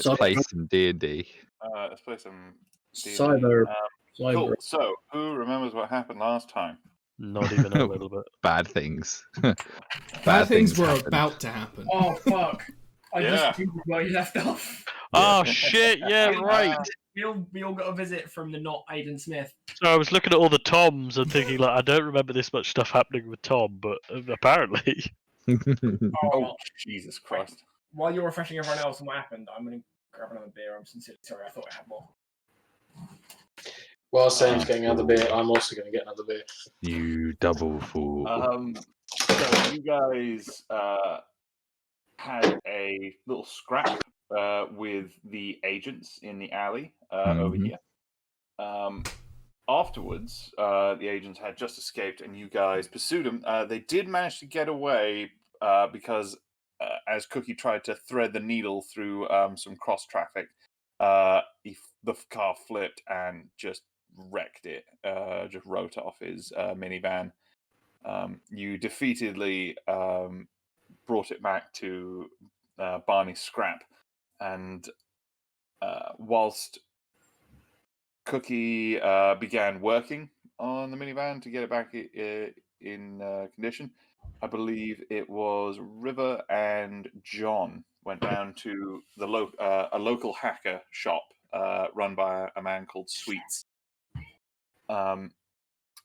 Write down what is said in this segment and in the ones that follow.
place some D&D. Let's play some D&D. Cyber. Cool. So, who remembers what happened last time? Not even a little bit. Bad things. Bad things were happened. about to happen. Oh fuck! I Yeah. just remembered where you left off. Oh shit! Yeah, right. We all got a visit from the not Aidan Smith. So I was looking at all the Toms and thinking, like, I don't remember this much stuff happening with Tom, but apparently. Oh, Jesus Christ. While you're refreshing everyone else on what happened, I'm going to grab another beer. I'm sincerely sorry, I thought I had more. While Sam's getting another beer, I'm also going to get another beer. You double fool. So you guys had a little scrap with the agents in the alley over here. Afterwards, the agents had just escaped, and you guys pursued them. They did manage to get away because as Cookie tried to thread the needle through some cross traffic, the car flipped and just wrecked it. Just wrote off his minivan. You defeatedly brought it back to Barney's scrap, and whilst Cookie began working on the minivan to get it back in condition, I believe it was River and John went down to the a local hacker shop run by a man called Sweets,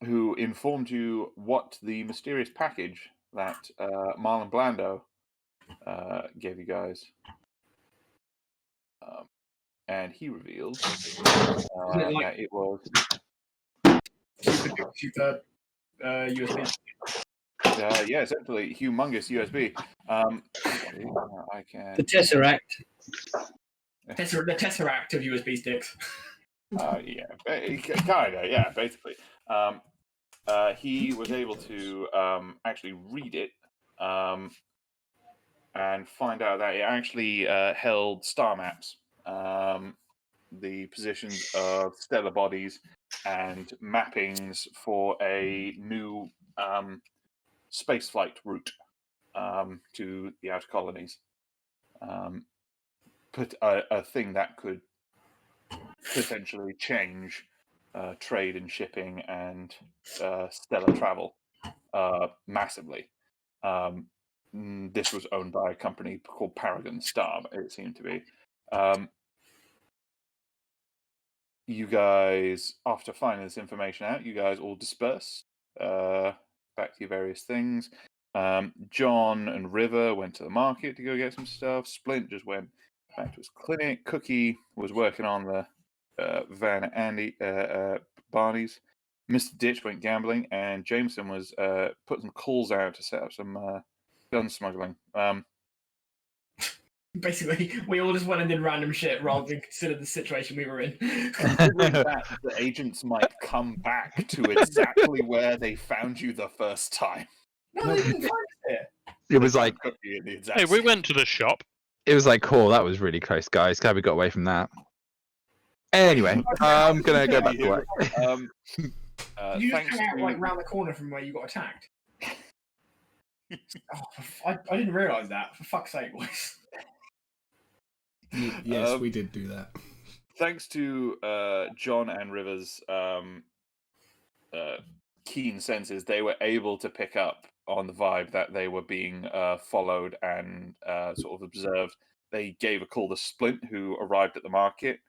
who informed you what the mysterious package that Marlon Blando gave you guys. And he revealed that it was Super USB. Yeah, essentially humongous USB. I can. The Tesseract. The Tesseract of USB sticks. Yeah, kind of. Yeah, basically. He was able to actually read it and find out that it actually held star maps, the positions of stellar bodies, and mappings for a new spaceflight route to the outer colonies. Put a thing that could potentially change trade and shipping and stellar travel massively. This was owned by a company called Paragon Star, it seemed to be. You guys, after finding this information out, you guys all dispersed back to your various things. John and River went to the market to go get some stuff. Splint just went back to his clinic. Cookie was working on the van at Barney's. Mr. Ditch went gambling, and Jameson was putting some calls out to set up some gun smuggling. Basically, we all just went and did random shit rather than consider the situation we were in. Considering that the agents might come back to exactly where they found you the first time. No, they didn't find us here. It was like, Hey, we went to the shop. it was like, cool, that was really close, guys. Glad we got away from that. Anyway, I'm gonna go back to work. You just hang out like round the corner from where you got attacked. I didn't realise that. For fuck's sake, boys. Yes, we did do that. Thanks to John and Rivers' keen senses, they were able to pick up on the vibe that they were being followed and sort of observed. They gave a call to Splint, who arrived at the market.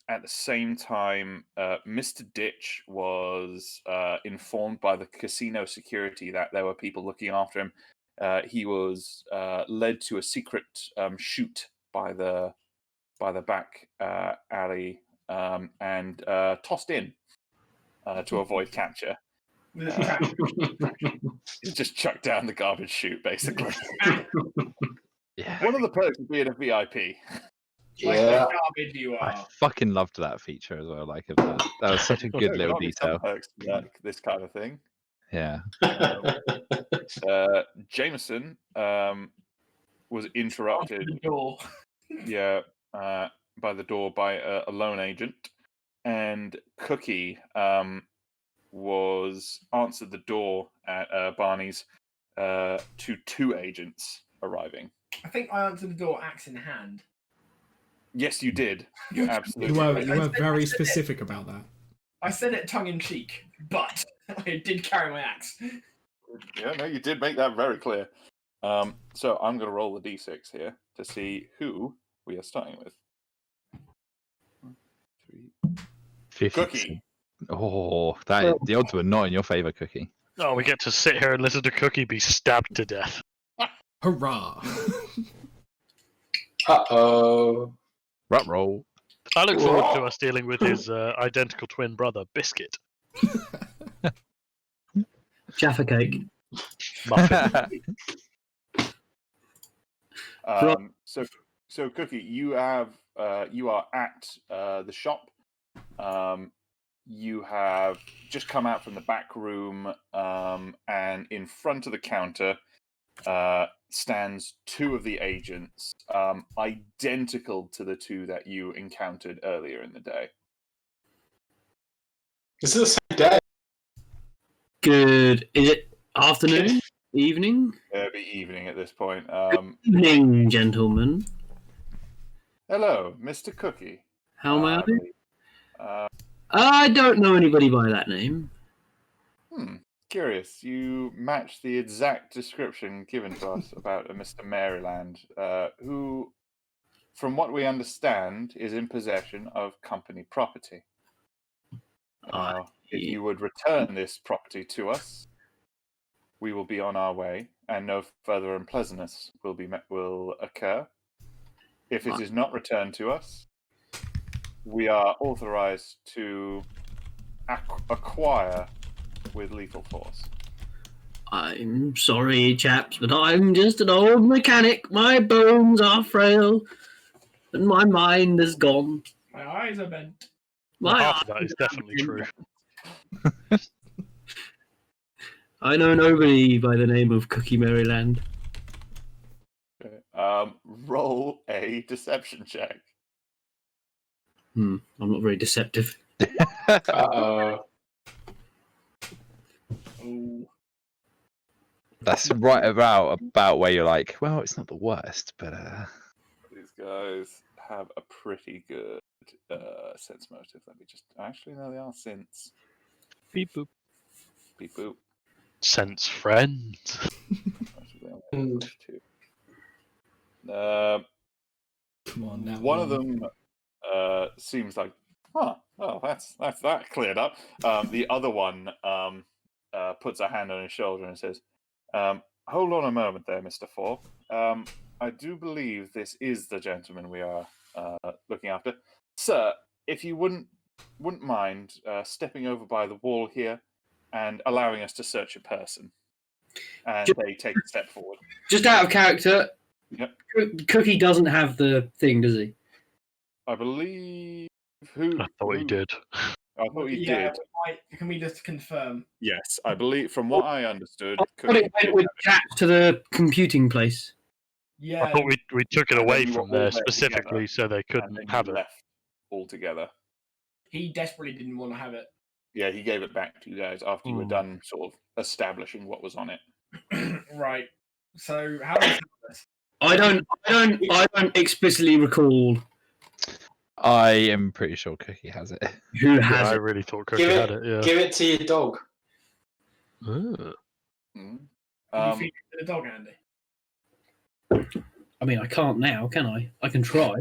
At the same time, Mr. Ditch was informed by the casino security that there were people looking after him. He was led to a secret chute by the back alley and tossed in to avoid capture. He's just chucked down the garbage chute, basically. Yeah. One of the perks of being a VIP. Like Yeah. the garbage you I are. fucking loved that feature as well. Like, that was such a good There little might be some detail. perks to like this kind of thing. Yeah. Jameson was After interrupted. the door. Yeah, by the door by a lone agent, and Cookie was answered the door at Barney's to two agents arriving. I think I answered the door axe in hand. Yes, you did. You absolutely. You were very specific about that. I said it tongue in cheek, but I did carry my axe. Yeah, no, you did make that very clear. So I'm going to roll the d6 here to see who we are starting with. 1, 3. 50%. Cookie. Oh, the odds were not in your favor, Cookie. Oh, we get to sit here and listen to Cookie be stabbed to death. Hurrah! Uh-oh. Rut roll. I look forward to us dealing with his identical twin brother, Biscuit. Jaffa cake. Muffin. So Cookie, you are at the shop. You have just come out from the back room, and in front of the counter stands 2 of the agents, identical to the 2 that you encountered earlier in the day. Is it the same day? Good. Is it afternoon? Evening? It'll be evening at this point. Evening, gentlemen. Hello, Mr. Cookie. How may I? Uh, I don't know anybody by that name. Curious. You match the exact description given to us about a Mr. Maryland, who, from what we understand, is in possession of company property. If you would return this property to us, we will be on our way, and no further unpleasantness will occur. If it is not returned to us, we are authorized to acquire with lethal force. I'm sorry, chaps, but I'm just an old mechanic. My bones are frail, and my mind is gone. My eyes are bent. Well, My half of that eyes is are definitely bent. true. I know nobody by the name of Cookie Maryland. Okay. Roll a deception check. I'm not very deceptive. Uh-oh. Oh, That's right about where you're like, well, it's not the worst, but These guys have a pretty good sense motive. Let me just... Actually, no, they are synths. Beep boop. Beep boop. Sense friend. Mm. Come on, now. One of them seems like, oh, that's that cleared up. The other one puts a hand on his shoulder and says, hold on a moment there, Mr. Falk. I do believe this is the gentleman we are looking after. Sir, if you wouldn't mind stepping over by the wall here and allowing us to search your person. And they take a step forward. Just out of character, Yep. Cookie doesn't have the thing, does he? I believe... Who? I thought he did. I thought he yeah, did. can we just confirm? Yes, I believe, from what I understood... I thought Cookie it did went with have it. chaps to the computing place. Yeah. I thought we took it And away then you were from all there there specifically so they And couldn't then have you it. left altogether. He desperately didn't want to have it. Yeah, he gave it back to you guys after you were done sort of establishing what was on it. Right. So how do we handle this? I don't explicitly recall I am pretty sure Cookie has it. who Yeah, has I it. really thought Cookie Give had it, yeah. Give it to your dog. Ugh. Mhm. Can you feed it to the dog, Andy? I mean, I can't now, can I? I can try.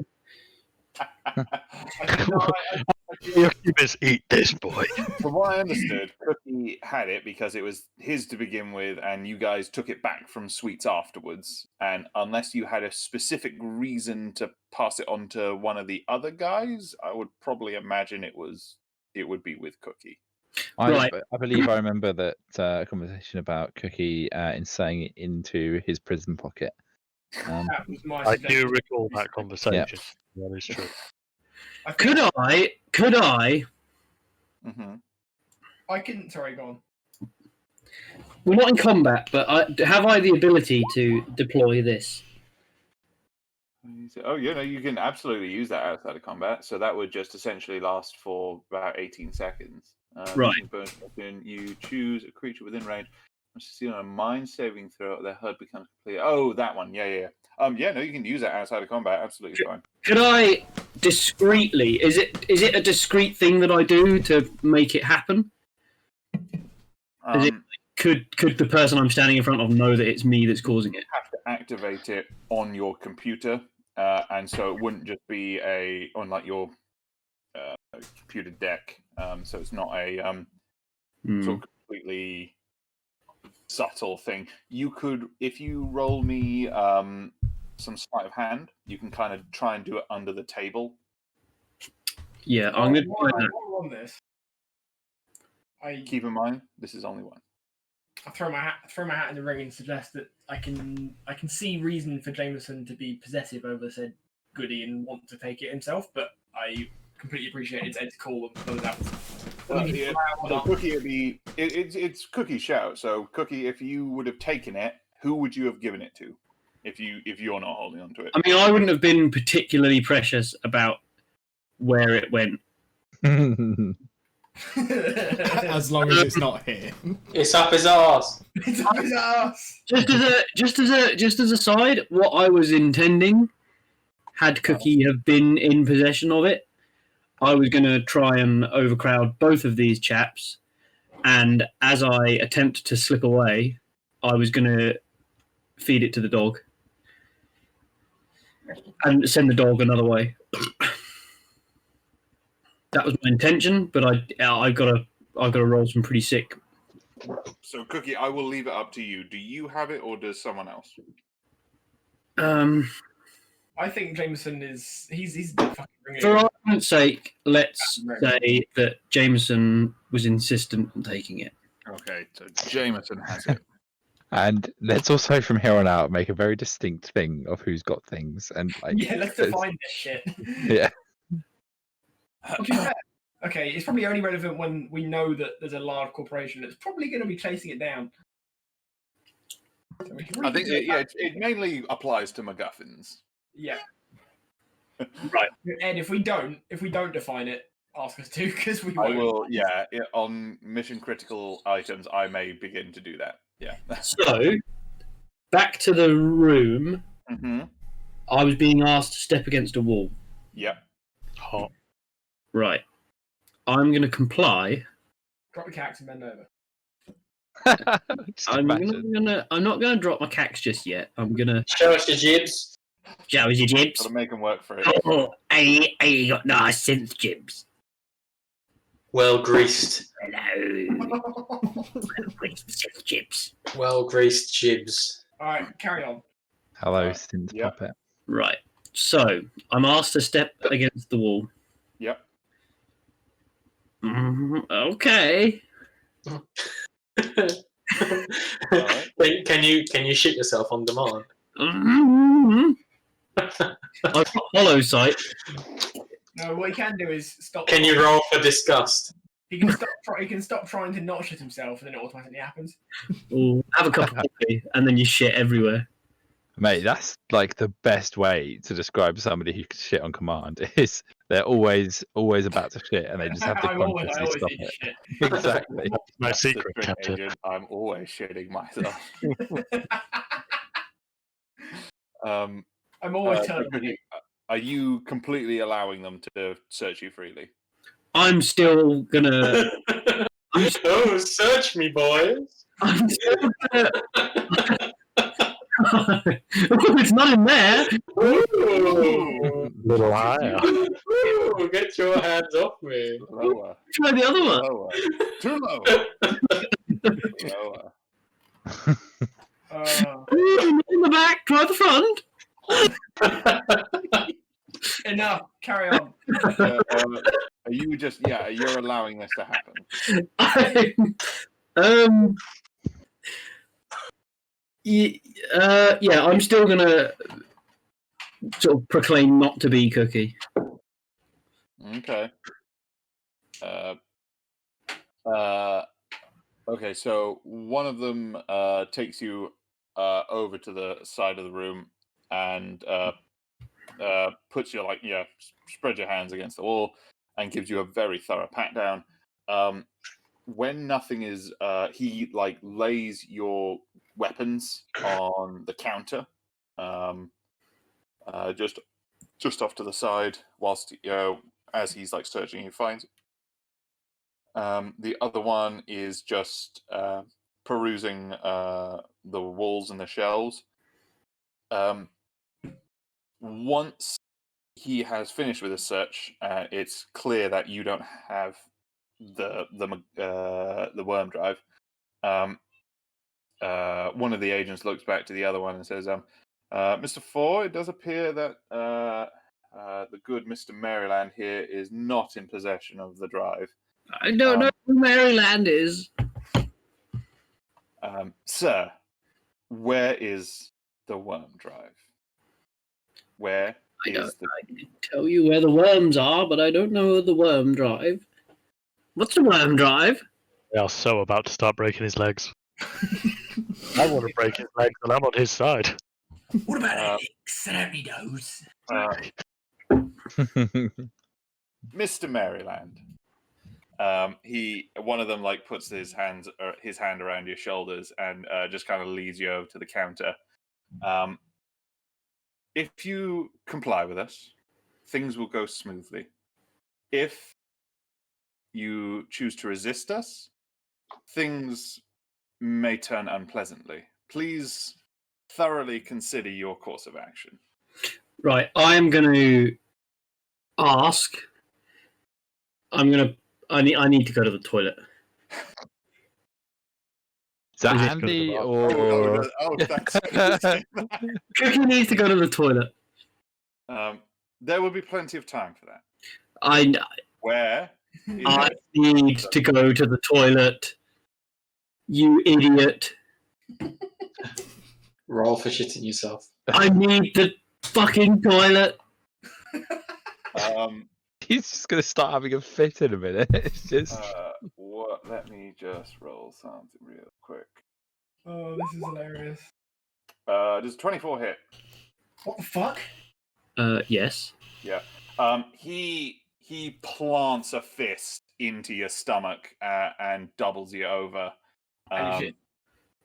You best eat this, boy. From what I understood, Cookie had it because it was his to begin with, and you guys took it back from Sweets afterwards. And unless you had a specific reason to pass it on to one of the other guys, I would probably imagine it would be with Cookie. Right. I believe I remember that conversation about Cookie inserting it into his prison pocket. That was my I do suggestion. recall that conversation. That is true. I think Could I? Mm-hmm. I can. Sorry, go on. We're not in combat, but have I the ability to deploy this? Oh, yeah, no, you can absolutely use that outside of combat. So that would just essentially last for about 18 seconds. Right. Using bonus weapon, you choose a creature within range. Once you see on a mind saving throw, their HUD becomes complete. Oh, that one. Yeah. Yeah, no, you can use that outside of combat. Absolutely fine. Could I discreetly. Is it a discreet thing that I do to make it happen? Is it- Could the person I'm standing in front of know that it's me that's causing it? have to activate it on your computer, and so it wouldn't just be on like your computer deck. So it's not a sort of completely subtle thing. You could, if you roll me some sleight of hand, you can kind of try and do it under the table. Yeah, I'm gonna While try that. on this, I Keep in mind, this is only one. throw my hat in the ring and suggest that I can see reason for Jameson to be possessive over said goodie and want to take it himself, but I completely appreciate it's Ed's call and whether that was. Yeah, so Cookie would be it's Cookie's shout. So Cookie, if you would have taken it, who would you have given it to? If you're not holding on to it. I mean, I wouldn't have been particularly precious about where it went. As long as it's not here. It's up his arse. It's up his ass. Just as a side, what I was intending, had Cookie have been in possession of it, I was going to try and overcrowd both of these chaps, and as I attempt to slip away, I was going to feed it to the dog and send the dog another way. That was my intention, but I gotta roll some pretty sick. So Cookie, I will leave it up to you. Do you have it, or does someone else? I think Jameson is he's the fucking ringer. For argument's sake, let's say that Jameson was insistent on taking it. Okay, so Jameson has it. And let's also, from here on out, make a very distinct thing of who's got things. And like, Yeah, let's define this shit. Yeah. To be fair, okay, it's probably only relevant when we know that there's a large corporation that's probably going to be chasing it down. So we can I think really it mainly applies to MacGuffins. yeah. Right. Ed, if we don't define it, ask us to because we I won't. will, yeah. On mission critical items, I may begin to do that. Yeah. So, back to the room. Mm-hmm. I was being asked to step against a wall. Yep. Hot. Right. I'm going to comply. Drop your cax and bend over. Just I'm imagine. not gonna drop my cax just yet. I'm gonna Show us your jibs. show us your jibs. Gotta make them work for it. Oh, I got nice synth jibs. Well greased. Hello. Synth jibs. Well greased jibs. All right, carry on. Hello, Right. synth Yeah. puppet. Right. So I'm asked to step against the wall. Yep. Okay. Alright. Can you shit yourself on demand? I've got hollow sight. No, what he can do is stop. Can you roll for disgust? He can stop. He can stop trying to not shit himself, and then it automatically happens. Or have a cup of coffee, and then you shit everywhere. Mate, that's like the best way to describe somebody who can shit on command. Is they're always about to shit, and they just have to I always consciously stop need it. shit. Exactly. My That's the secret, trick, Captain. Adrian. I'm always shitting myself. Um, I'm always so telling Cookie, are you completely allowing them to search you freely? I'm still gonna. Oh, search me, boys. I'm still gonna. It's not in there. Ooh. Little higher. Ooh, get your hands off me. Lower. Try the other one. Lower. Too low. Lower. In the back. Try the front. Enough. Carry on. Are you just you're allowing this to happen? Yeah, I'm still gonna sort of proclaim not to be Cookie. Okay. Okay, so one of them takes you over to the side of the room and puts you spread your hands against the wall and gives you a very thorough pat down. When nothing is, he lays your weapons on the counter, just just off to the side, whilst as he's like searching, he finds it. The other one is just perusing the walls and the shelves. Once he has finished with his search, it's clear that you don't have the worm drive. One of the agents looks back to the other one and says, "Mr. Four, it does appear that the good Mr. Maryland here is not in possession of the drive." I don't know who Maryland is. Sir, where is the worm drive? Where I is can tell you where the worms are, but I don't know the worm drive. What's the worm drive? They are so about to start breaking his legs. I want to break his legs, and I'm on his side. What about Alex? I don't need those. Mr. Maryland? One of them like puts his hand around your shoulders and just kind of leads you over to the counter. If you comply with us, things will go smoothly. If you choose to resist us, things may turn unpleasantly. Please thoroughly consider your course of action. Right, I am going to ask. I need to go to the toilet. Is that Is it Andy good or? Thanks. Cookie needs to go to the toilet. There will be plenty of time for that. I Where? I need to go to the toilet. You idiot. Roll for shitting yourself. I need the fucking toilet. He's just gonna start having a fit in a minute. It's just. Let me just roll something real quick. Oh, this is hilarious. Does 24 hit? What the fuck? Yes. Yeah. He plants a fist into your stomach and doubles you over. Holy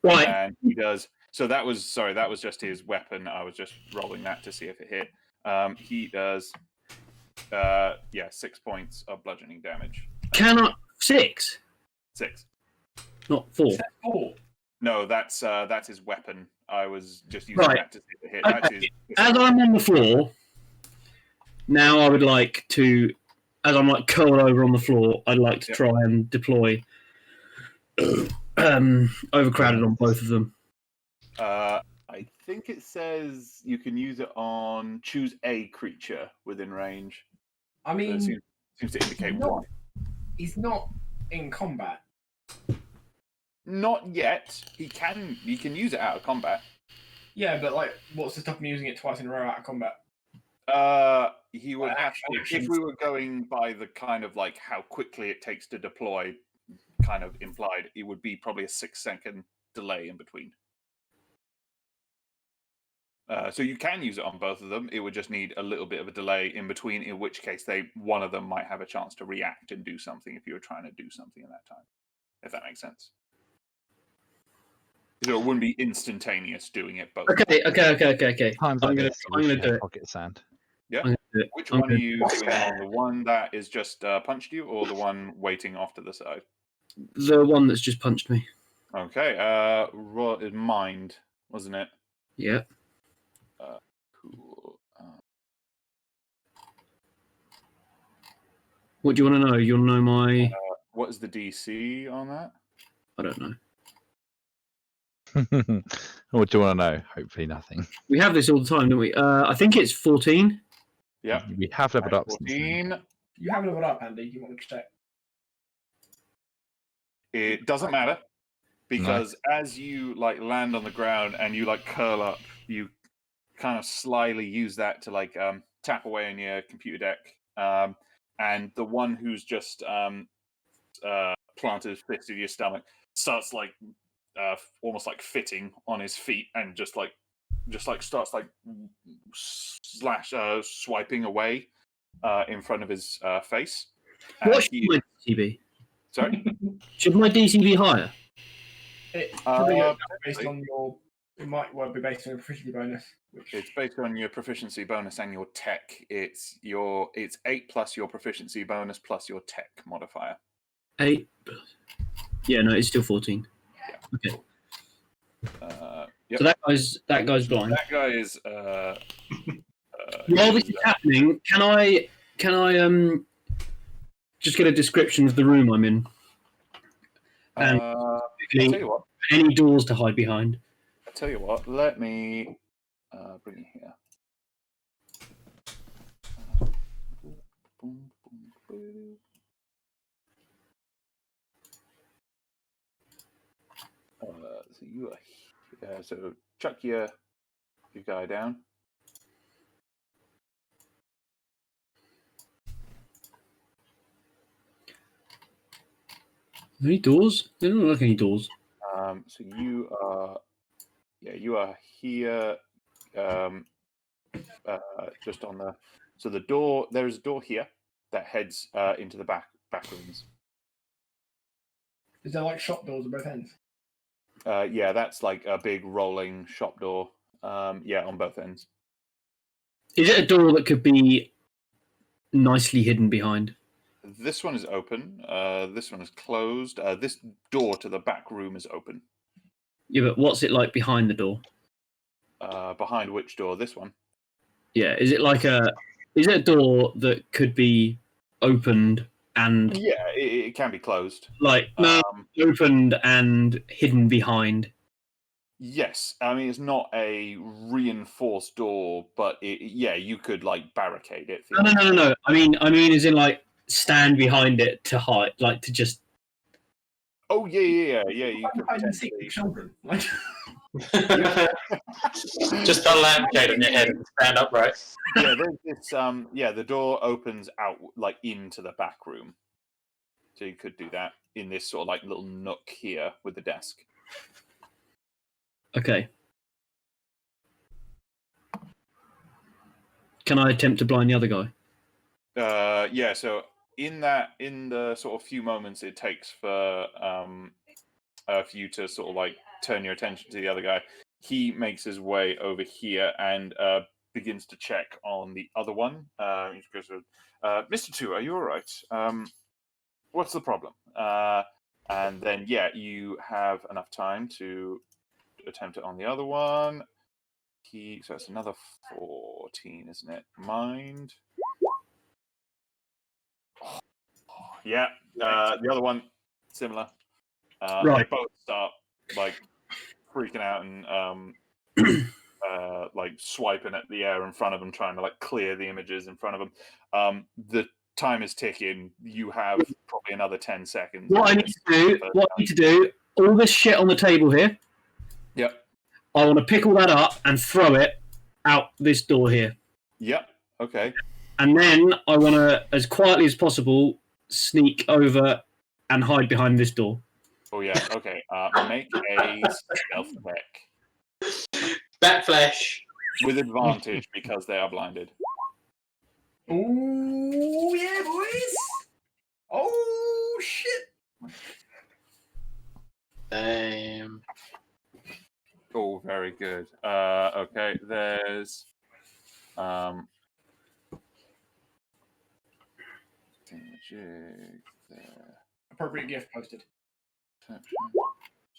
Right. And he does. So that was just his weapon. I was just rolling that to see if it hit. He does. 6 points of bludgeoning damage. Cannot 6, 6. not 4. shit. Oh, No, that's his weapon. I was just using Right. that to see if it hit. Okay. That's his As I'm on the floor, now I would like to, as I'm like curled over on the floor, I'd like to try and deploy overcrowded on both of them. I think it says you can use it on choose a creature within range. I So it mean, seems to indicate not- one. he's not in combat. Not yet. He can use it out of combat. Yeah, but like, what's the stop him using it twice in a row out of combat? He would Like have to, actions. if we were going by the kind of like how quickly it takes to deploy, kind of implied, it would be probably a 6-second delay in between. So you can use it on both of them. It would just need a little bit of a delay in between, in which case one of them might have a chance to react and do something if you were trying to do something in that time. If that makes sense. So it wouldn't be instantaneous doing it both. Okay. Times I'm like gonna- this, I'm we gonna should do have it. pocket sand. Yeah. I'm gonna do it. Which I'm one are gonna- you doing on? The one that is just punched you, or the one waiting off to the side? The one that's just punched me. Okay. Mind, wasn't it? Yeah. Cool. What do you want to know? You want to know my? What is the DC on that? I don't know. What do you want to know? Hopefully nothing. We have this all the time, don't we? I think it's 14. Yeah. We have leveled up since then. 14. You have leveled up, Andy. You want to check? It doesn't matter because as you like land on the ground and you like curl up, you kind of slyly use that to like tap away on your computer deck. And the one who's just planted his fist in your stomach starts like almost like fitting on his feet and just like starts like swiping away in front of his face. And What should my DC be? Sorry. Should my DC be higher? It probably goes down based potentially. on your It might well be based on a proficiency bonus. Which... It's based on your proficiency bonus and your tech. It's 8 plus your proficiency bonus plus your tech modifier. 8. Yeah, no, it's still 14. Yeah. Okay. Yep. So that guy's blind. That guy is. While this is happening, can I just get a description of the room I'm in? And I'll tell you what. any doors to hide behind? I'll tell you what. Let me bring you here. So you are. So chuck your guy down. Any doors? There don't look like any doors. So you are here, just on the. So the door. There is a door here that heads into the back rooms. Is there like shop doors at both ends? Yeah, that's like a big rolling shop door. Yeah, on both ends. Is it a door that could be nicely hidden behind? This one is open. This one is closed. This door to the back room is open. Yeah, but what's it like behind the door? Behind which door? This one. Yeah, is it a door that could be opened and Yeah, it can be closed. opened and hidden behind? Yes, I mean it's not a reinforced door, but you could like barricade it. No. I mean, as in like stand behind it to hide, like to just. Oh yeah. You could hide and seek potentially. children. Like... Just a lampshade on your head and stand upright. Yeah, there's this. The door opens out like into the back room, so you could do that in this sort of like little nook here with the desk. Okay. Can I attempt to blind the other guy? Yeah. So in the sort of few moments it takes for you to sort of like turn your attention to the other guy, he makes his way over here and begins to check on the other one. He goes, Mr. Two, are you all right? What's the problem? And then you have enough time to attempt it on the other one. So it's another 14, isn't it? Mind. Yeah, the other one, similar. Right. They both start like freaking out and like swiping at the air in front of them, trying to like clear the images in front of them. The time is ticking. You have probably another 10 seconds. What I need to do, all this shit on the table here. Yep. I want to pick all that up and throw it out this door here. Yep. Okay. And then I want to, as quietly as possible, sneak over and hide behind this door. Oh yeah. Okay. Make a stealth check Backflash. with advantage because they are blinded. Oh yeah, boys! Oh shit! Damn. Oh, very good. Okay. There's there. Appropriate gift posted.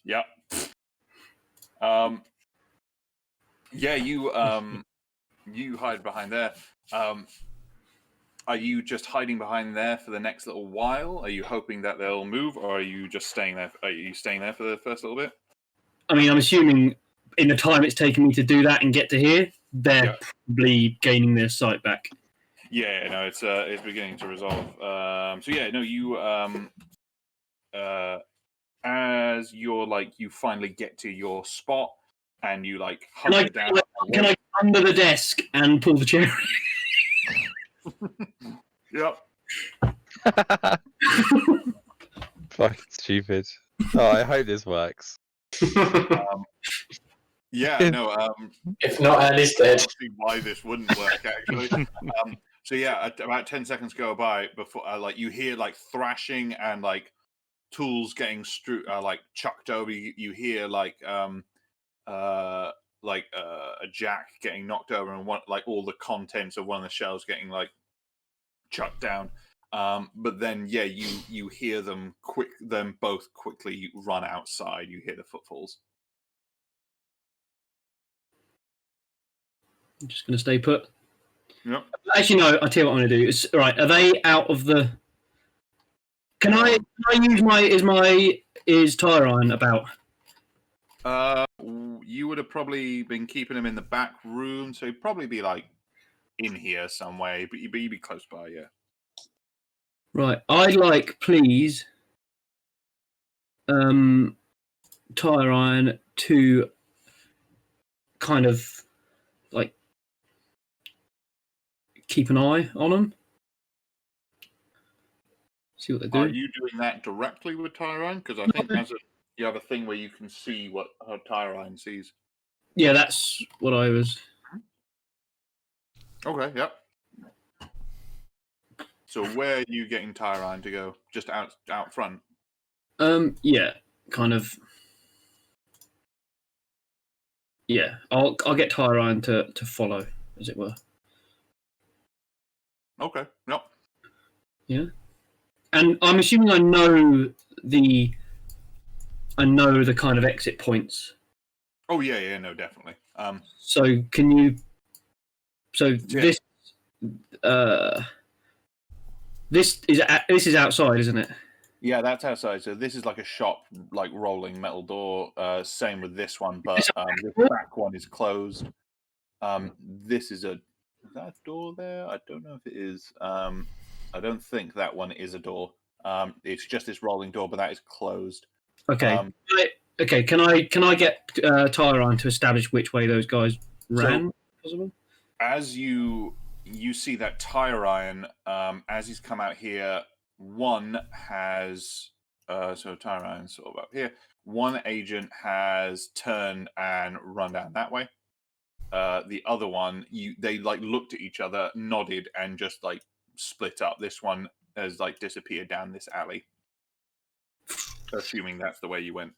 Yep. Yeah, you hide behind there. Are you just hiding behind there for the next little while? Are you hoping that they'll move, or are you just staying there? Are you staying there for the first little bit? I mean, I'm assuming in the time it's taken me to do that and get to here, they're probably gaining their sight back. Yeah, no, it's beginning to resolve. So yeah, no, you as you're like you finally get to your spot and you like hunker down. Can I under the desk and pull the chair? Yep. Fucking stupid. Oh, I hope this works. Yeah, no. If not, Andy's dead. See why this wouldn't work actually. So yeah, about 10 seconds go by before like you hear like thrashing and like tools getting like chucked over. You hear like a jack getting knocked over and all the contents of one of the shelves getting like chucked down. But then you hear them both quickly run outside. You hear the footfalls. I'm just going to stay put. Yep. Actually, no. I'll tell you what I'm going to do. Right, are they out of the? Can I use is Tyron about? You would have probably been keeping him in the back room, so he'd probably be like in here some way, but you'd be close by, yeah. Right, I'd like, please, Tyron to kind of like keep an eye on them. See what they do. Are you doing that directly with Tyron? Because I think you have a thing where you can see what Tyron sees. Yeah, that's what I was. Okay, yep. So where are you getting Tyron to go? Just out front? Yeah, kind of. Yeah, I'll get Tyron to follow, as it were. Okay, yep. Yeah. And I'm assuming I know the kind of exit points. Oh yeah, no, definitely. So can you? So this is outside, isn't it? Yeah, that's outside. So this is like a shop, like rolling metal door. Same with this one, but this back one is closed. This is is that a door there? I don't know if it is. I don't think that one is a door. It's just this rolling door, but that is closed. Okay. Okay. Can I get Tyron to establish which way those guys ran? Possible. As you see that Tyron, as he's come out here, one has so Tyron's sort of up here. One agent has turned and run down that way. The other one, they like looked at each other, nodded, and just like split up. This one has like disappeared down this alley. Assuming that's the way you went.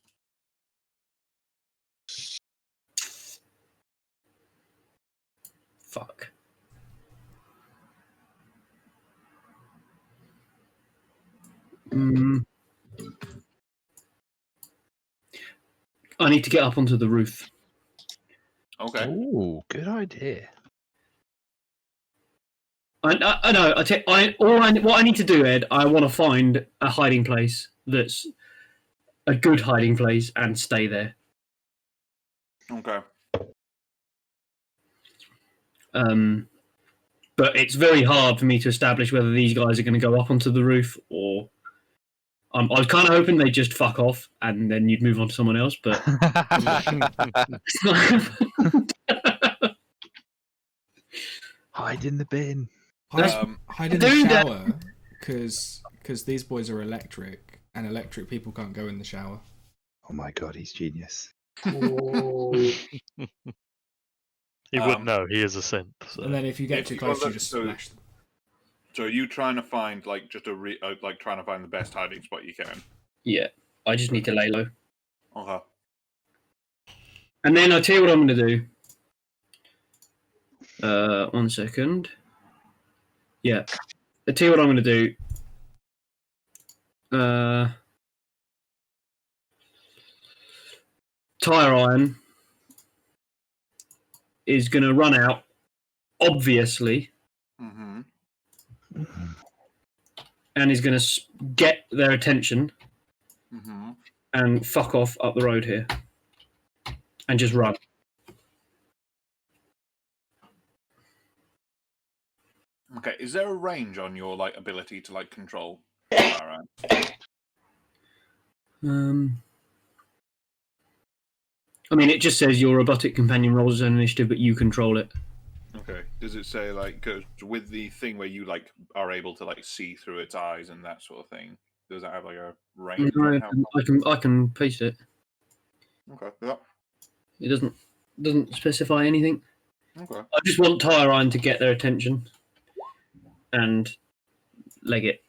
Fuck. I need to get up onto the roof. Okay. Ooh, good idea. I know. What I need to do, Ed. I want to find a hiding place that's a good hiding place and stay there. Okay. But it's very hard for me to establish whether these guys are going to go up onto the roof or. I was kind of hoping they'd just fuck off and then you'd move on to someone else, but. Hide in the bin. Hide in the shower, because these boys are electric, and electric people can't go in the shower. Oh my god, he's genius. He would know. He is a synth. So. And then if you get too close, you just splash them. So are you trying to find like just trying to find the best hiding spot you can? Yeah, I just need to lay low. Okay. And then I'll tell you what I'm going to do. 1 second. Yeah. I'll tell you what I'm going to do. Tyron is going to run out, obviously, and he's going to get their attention and fuck off up the road here and just run. Okay, is there a range on your like ability to like control? Tyron? I mean, it just says your robotic companion rolls his own initiative, but you control it. Okay. Does it say like goes with the thing where you like are able to like see through its eyes and that sort of thing? Does that have like a range? No, I can paste it. Okay. Yeah. It doesn't specify anything. Okay. I just want Tyron to get their attention and leg it.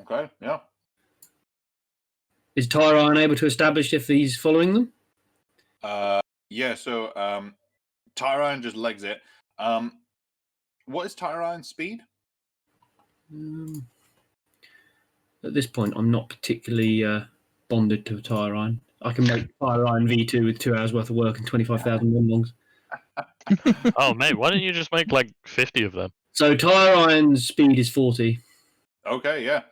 Okay, yeah. Is Tyron able to establish if he's following them? Yeah, so Tyron just legs it. What is Tyron's speed? At this point, I'm not particularly bonded to Tyron. I can make Tyron V2 with 2 hours worth of work and 25,000 windlongs. Oh, mate, why don't you just make like 50 of them? So Tyron's speed is 40. Okay, yeah.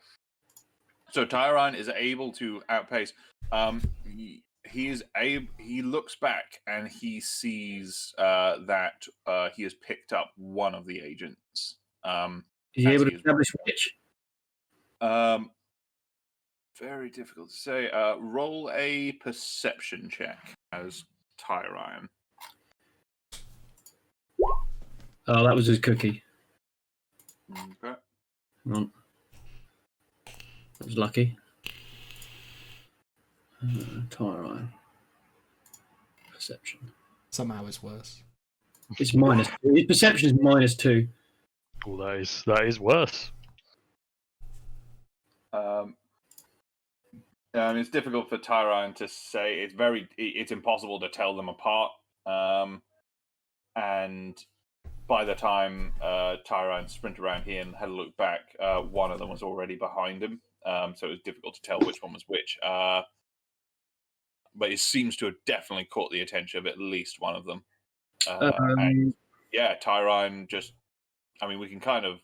So Tyron is able to outpace. He looks back and he sees that he has picked up one of the agents. Is he able to establish which? Very difficult to say. Roll a perception check as Tyron. Oh, that was his cookie. Okay. Hang on. That was lucky. Tyron. Perception. Somehow it's worse. It's minus. His perception is -2. Oh, that is worse. It's difficult for Tyron to say. It's impossible to tell them apart. And by the time Tyron sprinted around here and had a look back, one of them was already behind him. So it was difficult to tell which one was which. But it seems to have definitely caught the attention of at least one of them. And yeah, Tyron just, we can kind of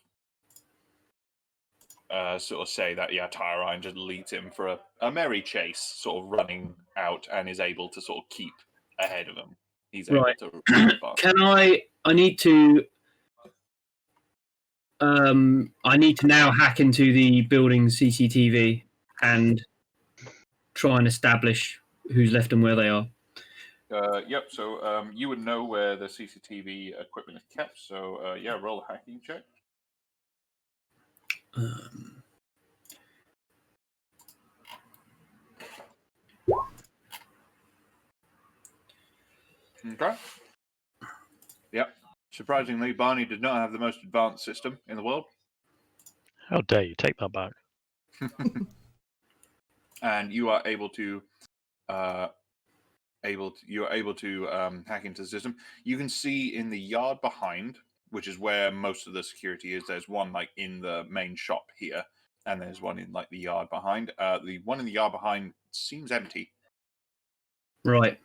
sort of say that, yeah, Tyron just leads him for a merry chase, sort of running out and is able to sort of keep ahead of him. He's able to run fast. Can I need to now hack into the building CCTV and try and establish who's left and where they are. Yep, so you would know where the CCTV equipment is kept, so yeah, roll a hacking check. Okay. Yep. Surprisingly, Barney did not have the most advanced system in the world. How dare you take that back? And you are able to hack into the system. You can see in the yard behind, which is where most of the security is. There's one like in the main shop here, and there's one in like the yard behind. The one in the yard behind seems empty. Right.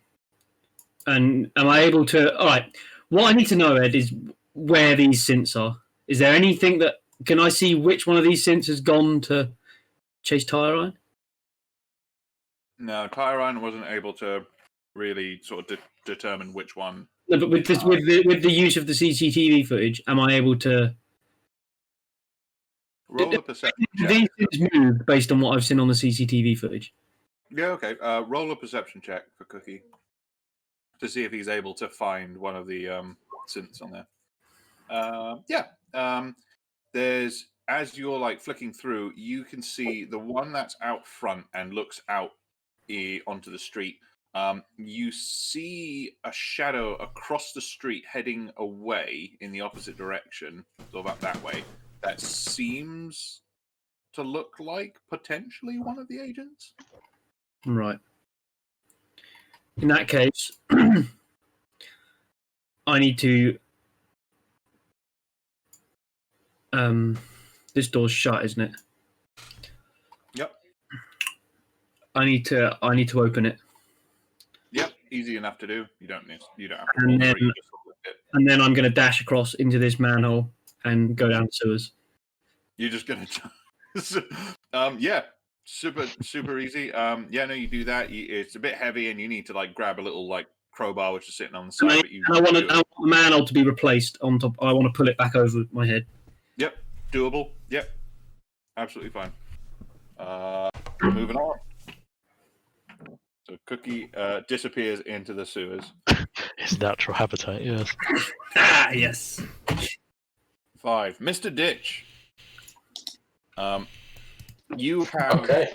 And am I able to? All right. What I need to know, Ed, is where these synths are. Is there anything that can I see which one of these synths has gone to chase Tyron? No, Tyron wasn't able to really sort of determine which one. No, but with the use of the CCTV footage, am I able to? Roll a perception check. These things moved based on what I've seen on the CCTV footage. Yeah, okay. Roll a perception check for Cookie to see if he's able to find one of the synths on there. There's, as you're like flicking through, you can see the one that's out front and looks out onto the street. You see a shadow across the street heading away in the opposite direction, sort of up that way. That seems to look like potentially one of the agents. Right. In that case, I need to. This door's shut, isn't it? Yep. I need to open it. Yep, easy enough to do. You don't have to. And roll then- through, you just sort of lift it. And then I'm going to dash across into this manhole and go down the sewers. You're just gonna. Yeah, super easy. Yeah, no, you do that. It's a bit heavy, and you need to like grab a little like crowbar which is sitting on the side. And but you I want do it. the manhole to be replaced on top. I want to pull it back over my head. Yep, doable. Yep, absolutely fine. Moving on. So Cookie disappears into the sewers. His natural habitat, yes. Ah, yes. 5, Mr. Ditch. You have Okay.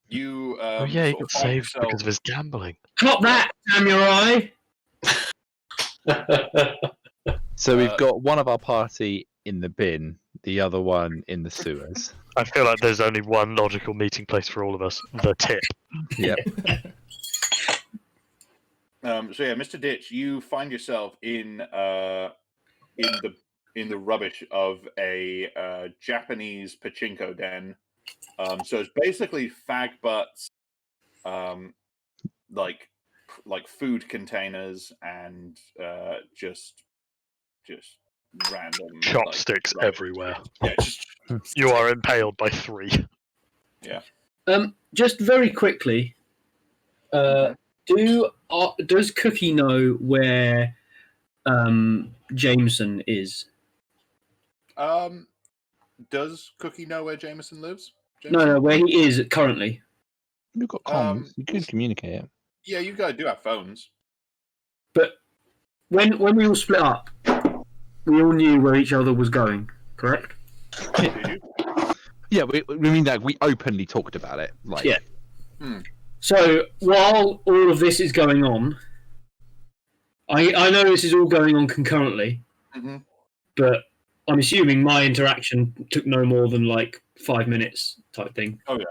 you. Oh yeah, he sort of got find saved yourself- because of his gambling. Cop that, damn your eye. So we've got one of our party in the bin, the other one in the sewers. I feel like there's only one logical meeting place for all of us: the tip. Yep. So yeah, Mr. Ditch, you find yourself in the rubbish of a Japanese pachinko den. So it's basically fag butts, like food containers and just random Chopsticks like, everywhere. Yeah, just You are impaled by 3. Just very quickly, does Cookie know where Jameson is? Does Cookie know where Jameson lives? No, where he is currently. You've got comms. You could communicate. Yeah, you guys do have phones. But when we all split up, we all knew where each other was going, correct? Did you? Yeah, we mean that we openly talked about it. Like, Yeah. So while all of this is going on, I know this is all going on concurrently, but I'm assuming my interaction took no more than like 5 minutes type thing. Oh yeah.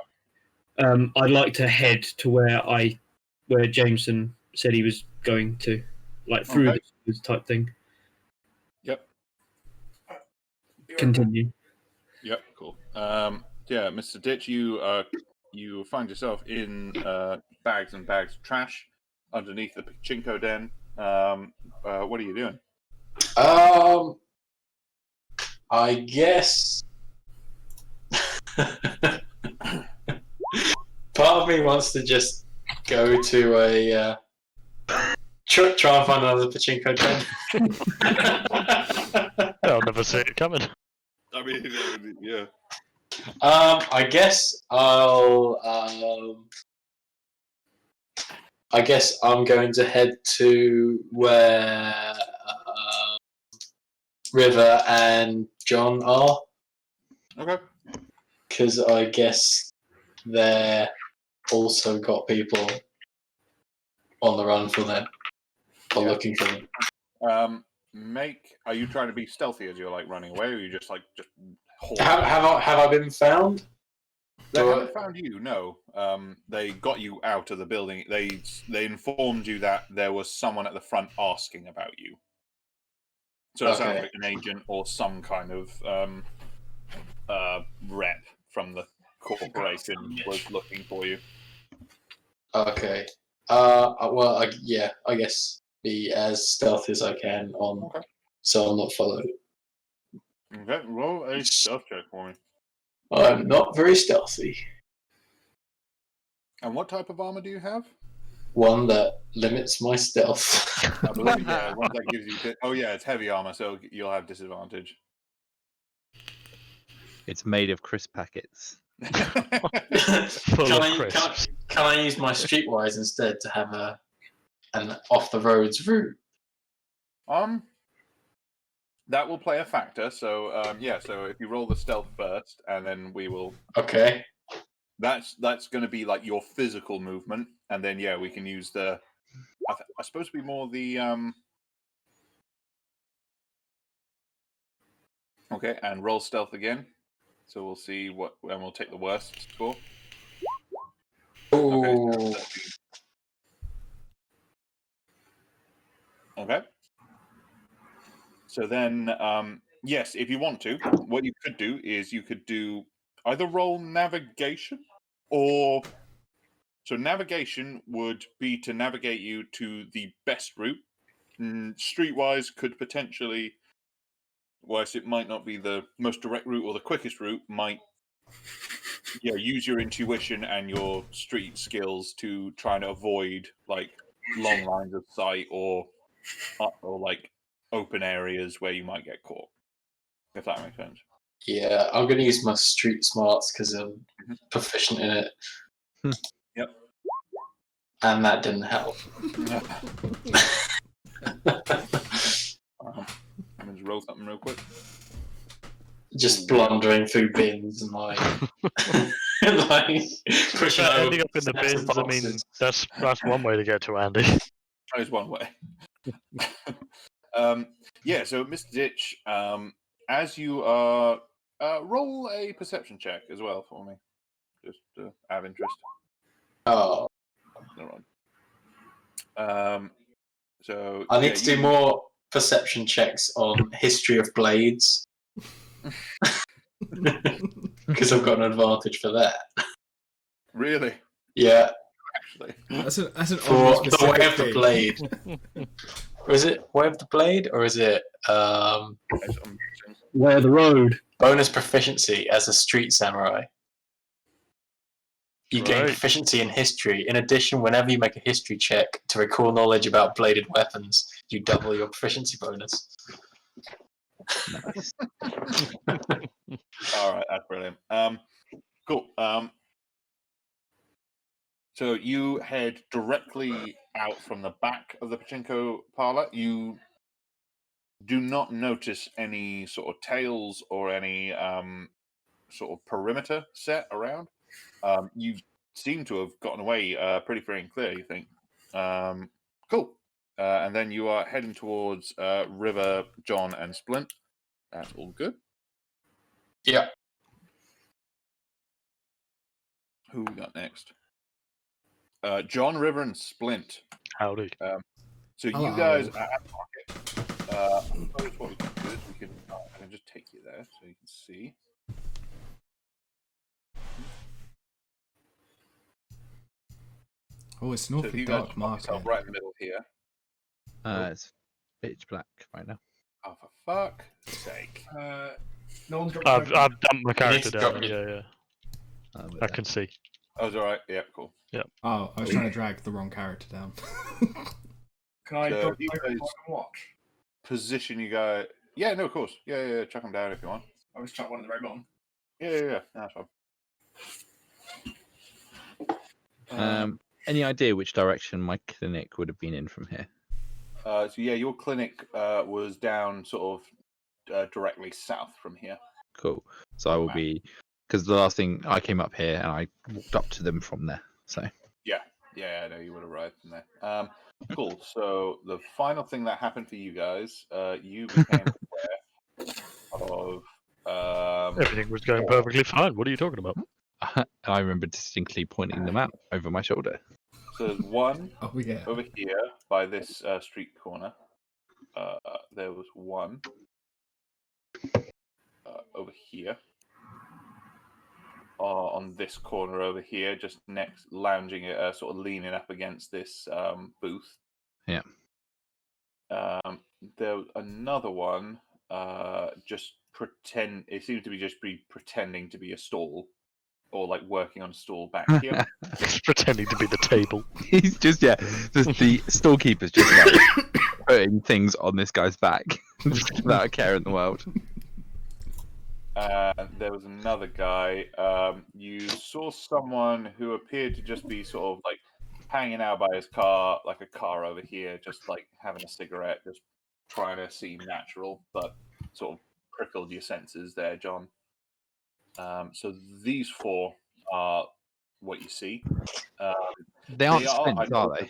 I'd like to head to where Jameson said he was going to, like through this type thing. Yep. Continue. Yep. Cool. Yeah, Mr. Ditch, you find yourself in bags and bags of trash underneath the pachinko den. What are you doing? I guess part of me wants to just go to a try and find another pachinko den. I'll never see it coming. I mean, yeah. I guess I'm going to head to where River and John are. Okay. Because I guess they're also got people on the run for them, or looking for them. Are you trying to be stealthy as you're like running away, or are you just hold? Have I been found? They haven't found you. No. They got you out of the building. They informed you that there was someone at the front asking about you. So it sounds like an agent or some kind of rep from the corporation was looking for you. Okay. Well, I guess be as stealthy as I can so I'm not followed. Okay, roll a stealth check for me. I'm not very stealthy. And what type of armor do you have? One that limits my stealth. I believe, yeah, one that gives you. Oh, yeah, it's heavy armor, so you'll have disadvantage. It's made of crisp packets. Full of crisps. Can I use my streetwise instead to have an off the roads route? That will play a factor. So so if you roll the stealth first, and then we will. Okay. That's going to be like your physical movement, and then we can use the. I suppose to be more the. Okay, and roll stealth again. So we'll see and we'll take the worst score. Ooh. Okay. So then, yes, if you want to, what you could do is you could do either roll navigation or... So navigation would be to navigate you to the best route. Streetwise could potentially, whilst it might not be the most direct route or the quickest route, might use your intuition and your street skills to try and avoid like long lines of sight or like open areas where you might get caught, if that makes sense. Yeah, I'm going to use my street smarts because I'm proficient in it. Yep. And that didn't help. I'm going to roll something real quick. Just blundering through bins and like pushing over. Ending up in the bins, I mean, that's one way to get to Andy. That is one way. So Mr. Ditch, as you are Roll a perception check as well for me, just out of interest. Oh, No one. So I need to do more perception checks on history of blades because I've got an advantage for that. Really? Yeah, Actually, That's an for oddly the way specific of the thing. blade. Or is it way of the blade, or is it Way of the road. bonus proficiency as a street samurai? You gain Right. proficiency in history. In addition, whenever you make a history check to recall knowledge about bladed weapons, you double your proficiency bonus. Nice. all right, that's brilliant. Cool. So you head directly out from the back of the pachinko parlor. You do not notice any sort of tails or any sort of perimeter set around. You seem to have gotten away pretty free and clear, you think. Cool. And then you are heading towards River, John, and Splint. That's all good. Yeah. Who we got next? John, River, and Splint. Howdy. So Hello. you guys are at the market. I suppose what we can do is I can just take you there so you can see. Oh, it's an So if awfully you guys dark just pop yourself market. right in the middle here. It's pitch black right now. Oh, for fuck's sake. No one's dropped. I've dumped my You character need to down. drop me. Yeah. Oh, I can see. Oh, it's alright. Yeah, cool. Oh, I was trying to drag the wrong character down. Can I So drop you my guys- watch? Position you guys. Yeah, no, of course. Yeah. Chuck them down if you want. I was chuck one at the very bottom. Yeah. That's fine. Any idea which direction my clinic would have been in from here? So yeah, your clinic was down sort of directly south from here. Cool. So I will be, because the last thing I came up here and I walked up to them from there. So Yeah, no, you would have arrived from there. Cool. So the final thing that happened for you guys, you became aware of. Everything was going perfectly fine. What are you talking about? I remember distinctly pointing them out over my shoulder. So there's one Oh yeah. over here by this street corner. There was one over here. On this corner over here, just next, lounging it, sort of leaning up against this booth. Yeah. There was another one. Just pretend. It seemed to be just pretending to be a stall, or like working on a stall back here. Pretending to be the table. He's just the storekeeper's just like putting things on this guy's back just without a care in the world. There was another guy. You saw someone who appeared to just be sort of like hanging out by his car, like a car over here, just like having a cigarette, just trying to seem natural, but sort of prickled your senses there, John. So these four are what you see. They aren't They are- splints, I know are they?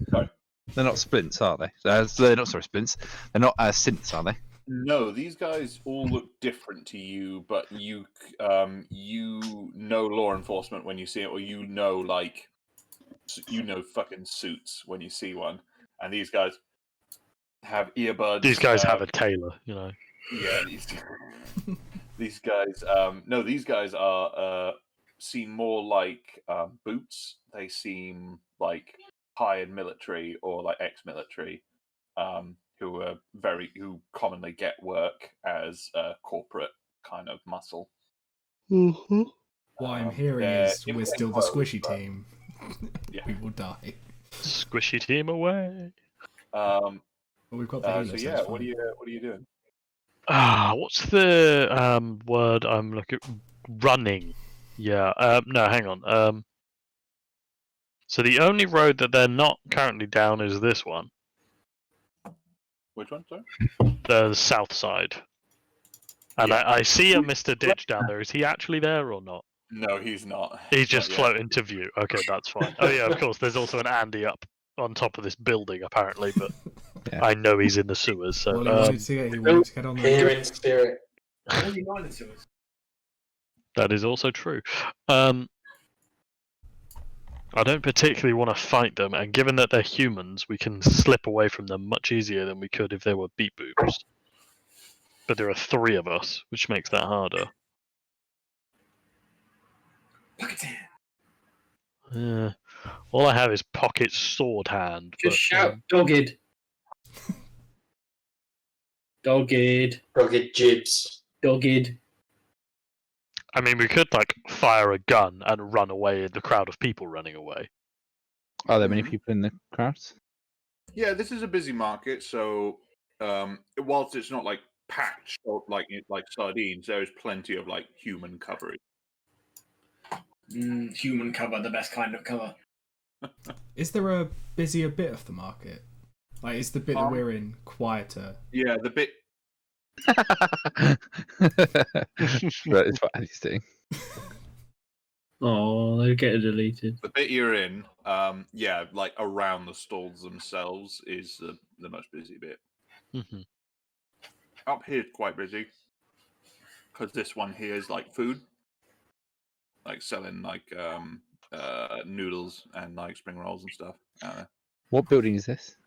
Sorry? They're not splints, are they? They're not splints. They're not synths, are they? No, these guys all look different to you, but you know law enforcement when you see it, or fucking suits when you see one. And these guys have earbuds. These guys have a tailor, you know. Yeah, these guys. No, these guys are seem more like boots. They seem like hired military or like ex-military. Who commonly get work as corporate kind of muscle. What I'm hearing they're is we're still the clothes, squishy but- team. Yeah. We will die. Squishy team away. But we've got the healer, So so yeah, it's what fine. are you doing? What's the word I'm looking? Running. Yeah. No, hang on. So the only road that they're not currently down is this one, Which one, sorry? the south side. And Yeah. I see a Mr. Ditch down there. Is he actually there or not? No, he's not. He's just Not yet. floating to view. Okay, that's fine. Oh yeah, of course. There's also an Andy up on top of this building apparently, but Yeah. I know he's in the sewers. So Well, he wanted to get on Here the in spirit. Only 9 in sewers. That is also true. I don't particularly want to fight them, and given that they're humans, we can slip away from them much easier than we could if they were beat boobs. But there are 3 of us, which makes that harder. All I have is pocket sword hand. Just shout, dogged. Dogged. Rugged jibs. Dogged. I mean, we could like fire a gun and run away in the crowd of people running away. Are there many people in the crowds? Yeah, this is a busy market, so whilst it's not like patched or like sardines, there is plenty of like human coverage. Human cover, the best kind of cover. Is there a busier bit of the market? Like, is the bit that we're in quieter? Yeah, the bit. That is what Andy's doing. Oh, they're getting deleted. The bit you're in, yeah, like around the stalls themselves is the most busy bit. Mm-hmm. Up here is quite busy because this one here is like food, like selling like noodles and like spring rolls and stuff. What building is this?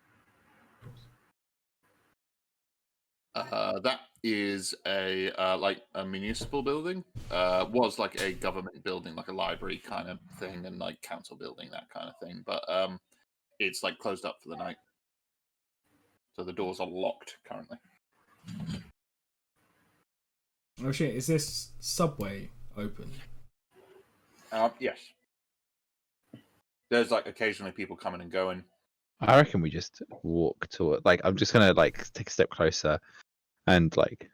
That is a like a municipal building. Was like a government building, like a library kind of thing, and like council building, that kind of thing. But it's like closed up for the night, so the doors are locked currently. Oh shit! Is this subway open? Yes. There's like occasionally people coming and going. I reckon we just walk to it. Like, I'm just gonna like take a step closer and like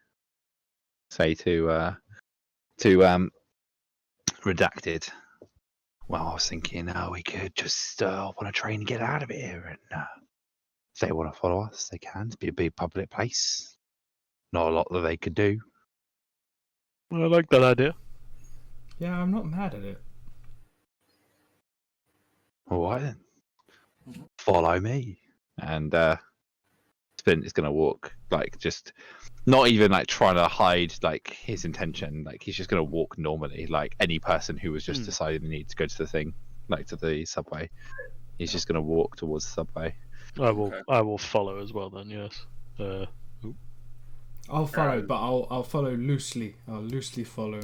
say to Redacted. Well, I was thinking, we could just hop on a train and get out of here, and if they want to follow us, they can. It'd be a big public place. Not a lot that they could do. I like that idea. Yeah, I'm not mad at it. All right then. Follow me. And Splint is going to walk, like, just not even like trying to hide like his intention. Like, he's just going to walk normally, like any person who was just deciding they need to go to the thing, like to the subway. He's just going to walk towards the subway. I will follow as well then. Yes. I'll follow, but I'll follow loosely. I'll loosely follow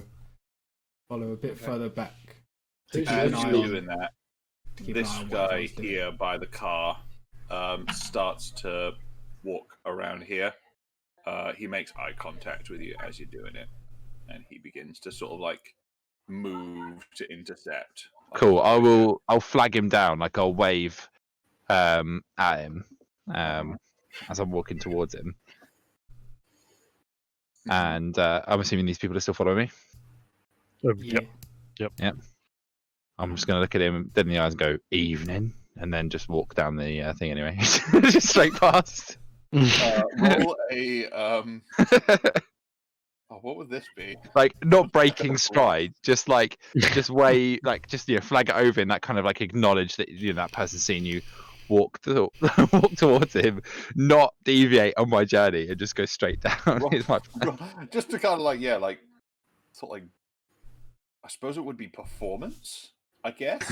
a bit further back. To keep As an eye you're on. doing that, Keep an this eye on what guy everyone's doing. here by the car starts to walk around here. He makes eye contact with you as you're doing it, and he begins to sort of like move to intercept. Like, Cool. I'll flag him down. Like, I'll wave at him as I'm walking towards him. And I'm assuming these people are still following me. Yeah. Yep. I'm just gonna look at him dead in the eyes and go evening, and then just walk down the thing anyway, just straight past. roll a what would this be? Like, not breaking stride, just way, like, just flag it over and that kind of like acknowledge that that person's seen you. Walk towards him, not deviate on my journey, and just go straight down. Is my plan. Just to kind of like sort of like, I suppose it would be performance, I guess.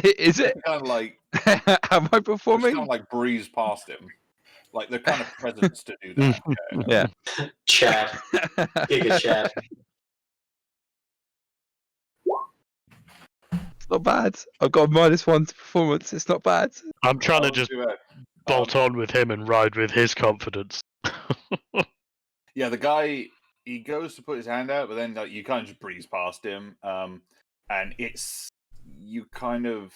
Is it? Kind of like, am I performing? kind of like breeze past him, like the kind of presence to do that. Yeah. Chad. Giga Chad. It's not bad. I've got a -1 to performance. It's not bad. I'm trying to I'll just do it. bolt on with him and ride with his confidence. Yeah, the guy, he goes to put his hand out, but then like you kind of just breeze past him, and you kind of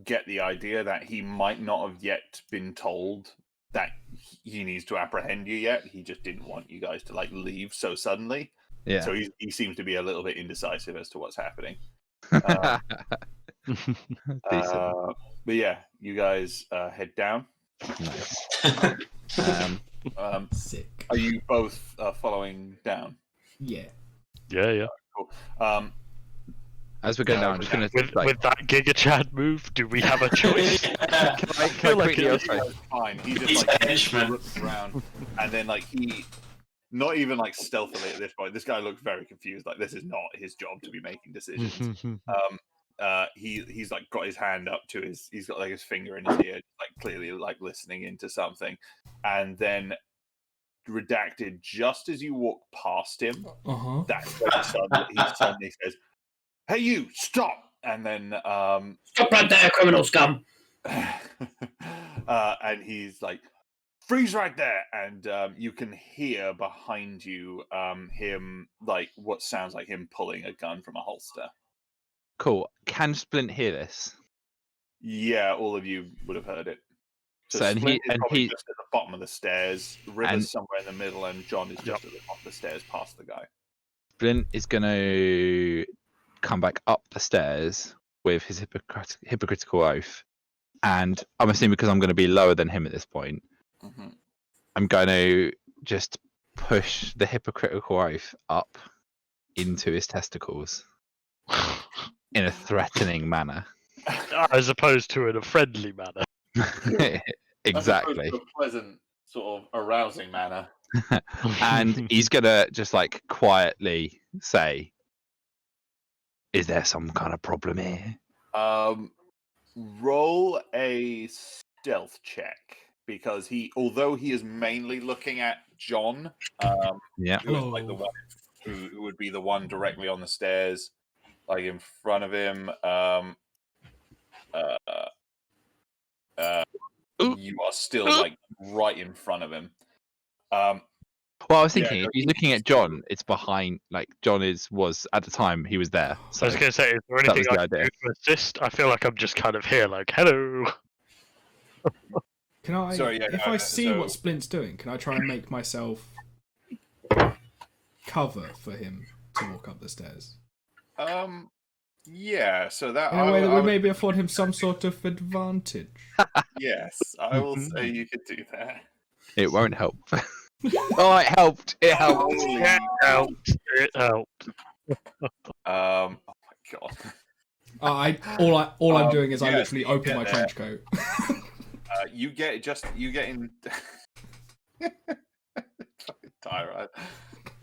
get the idea that he might not have yet been told that he needs to apprehend you yet. He just didn't want you guys to like leave so suddenly. Yeah. So he seems to be a little bit indecisive as to what's happening. Decent. But yeah, you guys head down. Nice. Sick. Are you both following down? Yeah. Yeah. Cool. As we're going down, I'm just gonna With that Giga Chad move, do we have a choice? Can I quickly also- Fine. He He's just a like henchman. looks around, and then like he not even like stealthily at this point. This guy looks very confused. Like this is not his job to be making decisions. He's like got his hand up to he's got like his finger in his ear, like clearly like listening into something, and then redacted just as you walk past him. That's when he suddenly says, "Hey, you stop!" And then stop right there, criminal scum. And he's like, "Freeze right there!" And you can hear behind you him like what sounds like him pulling a gun from a holster. Cool. Can Splint hear this? Yeah, all of you would have heard it. So and Splint he is probably just at the bottom of the stairs. River's somewhere in the middle, and John is just at the top of the stairs, past the guy. Splint is going to come back up the stairs with his hypocritical oath, and I'm assuming because I'm going to be lower than him at this point, I'm going to just push the hypocritical oath up into his testicles in a threatening manner, as opposed to in a friendly manner. Exactly. A pleasant, sort of arousing manner. And he's gonna just like quietly say, "Is there some kind of problem here?" Roll a stealth check, because although he is mainly looking at John, who is like the one who would be the one directly on the stairs, like in front of him. You are still like right in front of him. Well, I was thinking if he's looking at John, it's behind. Like John was at the time he was there. So I was going to say, is there anything I can do to assist? I feel like I'm just kind of here, like, hello. Can I? Sorry, if I see what Splint's doing, can I try and make myself cover for him to walk up the stairs? Yeah. So that in a way that would maybe afford him some sort of advantage. Yes, I will say you could do that. It won't help. Oh, it helped. It helped. It helped. It helped. Oh my god. All I'm doing is I literally open my trench coat. You get in. Fucking Tyra.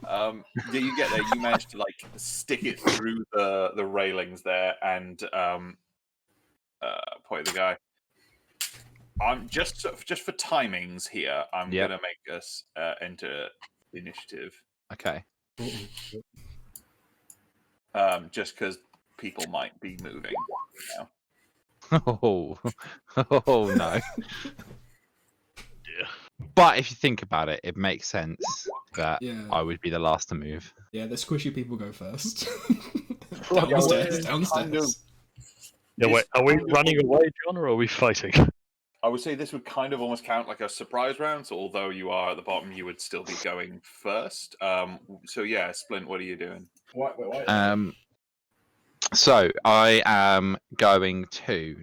Yeah, you get there. You manage to like stick it through the railings there, and point the guy. I'm just for timings here. I'm gonna make us enter initiative. Okay. Just because people might be moving now. Oh no. Yeah. But if you think about it, it makes sense that I would be the last to move. Yeah, the squishy people go first. Downstairs. Yeah, wait, are we running away, John, or are we fighting? I would say this would kind of almost count like a surprise round. So although you are at the bottom, you would still be going first. So yeah, Splint, what are you doing? Wait. So I am going to.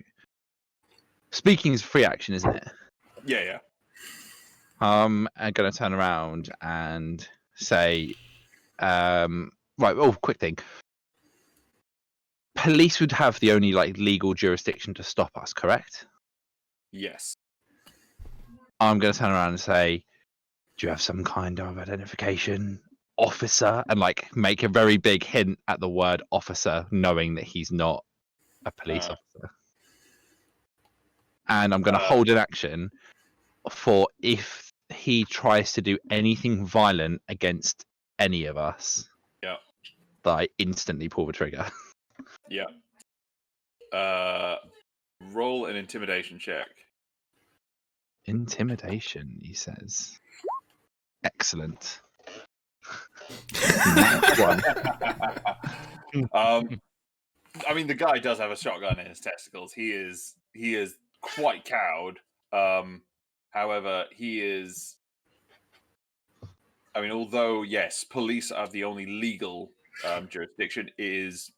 Speaking is free action, isn't it? Yeah. I'm going to turn around and say, right. Oh, quick thing. Police would have the only like legal jurisdiction to stop us, correct? Yes. I'm going to turn around and say, "Do you have some kind of identification, officer?" And like make a very big hint at the word officer, knowing that he's not a police officer. And I'm going to hold an action for if he tries to do anything violent against any of us. Yeah. That I instantly pull the trigger. Yeah. Roll an intimidation check. Intimidation, he says. Excellent. I mean, the guy does have a shotgun in his testicles. He is quite cowed. However, he is. I mean, although yes, police are the only legal jurisdiction, it is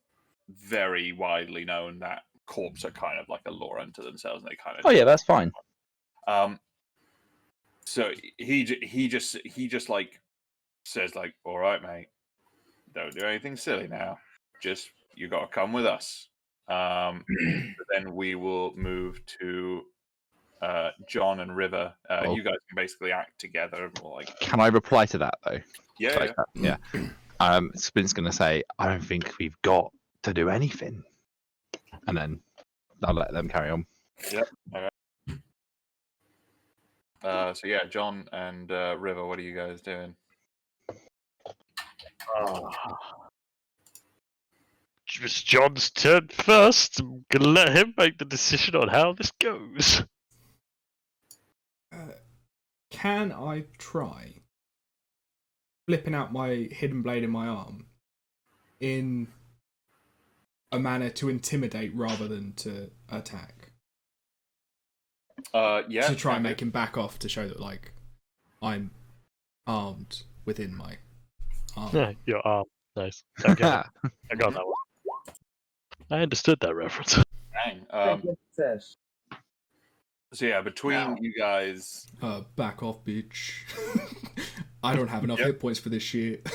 very widely known that corps are kind of like a law unto themselves, and they kind of. Oh yeah, that's fine. So he just like says like, "All right, mate, don't do anything silly now. Just you got to come with us." But then we will move to John and River, you guys can basically act together. Like, can I reply to that though? Yeah, yeah. Splint's gonna say, I don't think we've got to do anything, and then I'll let them carry on. Yep. Okay. So yeah, John and River, what are you guys doing? It's John's turn first. I'm gonna let him make the decision on how this goes. Can I try flipping out my hidden blade in my arm in a manner to intimidate rather than to attack? Yeah. To try and make him back off to show that, like, I'm armed within my arm. Yeah, your arm. Nice. I got that one. I understood that reference. Dang. So yeah, between you guys, back off, bitch. I don't have enough hit points for this shit.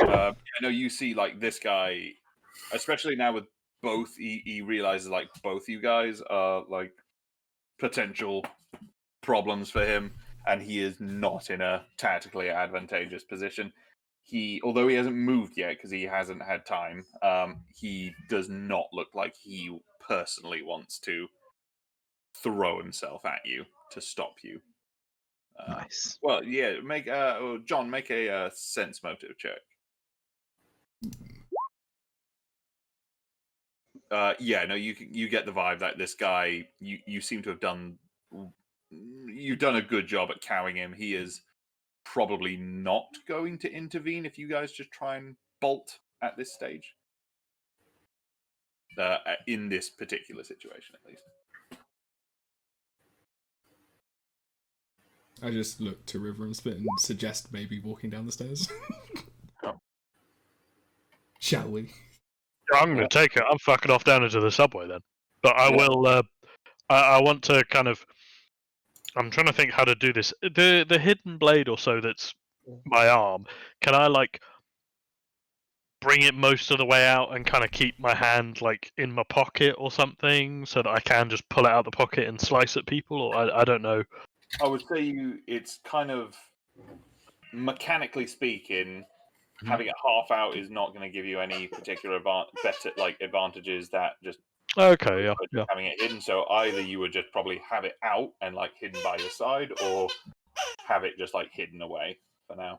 I know you see like this guy, especially now with both. He realizes like both you guys are like potential problems for him, and he is not in a tactically advantageous position. Although he hasn't moved yet because he hasn't had time, he does not look like he personally wants to throw himself at you to stop you. Nice. Well, yeah. John, make a sense motive check. No, you get the vibe that this guy, you seem to have done. You've done a good job at cowing him. He is probably not going to intervene if you guys just try and bolt at this stage. In this particular situation, at least. I just look to River and Split and suggest maybe walking down the stairs. Shall we? I'm going to take it. I'm fucking off down into the subway then. But I will. I want to kind of. I'm trying to think how to do this. The hidden blade or so that's my arm. Can I like bring it most of the way out and kind of keep my hand like in my pocket or something so that I can just pull it out of the pocket and slice at people? Or I don't know. I would say it's kind of mechanically speaking, having it half out is not going to give you any particular better advantages that just okay, yeah. having it hidden. So either you would just probably have it out and like hidden by your side, or have it just like hidden away for now.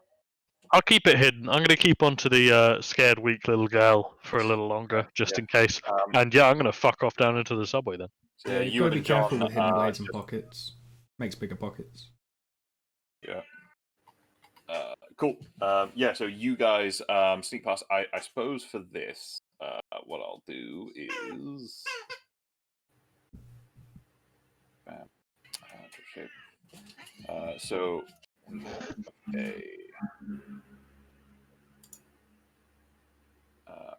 I'll keep it hidden. I'm going to keep on to the scared, weak little girl for a little longer, just in case. And I'm going to fuck off down into the subway then. So Yeah, you've got to be careful with hidden blades and pockets. Makes bigger pockets. Yeah. Cool. So you guys sneak past. I suppose for this, what I'll do is... okay.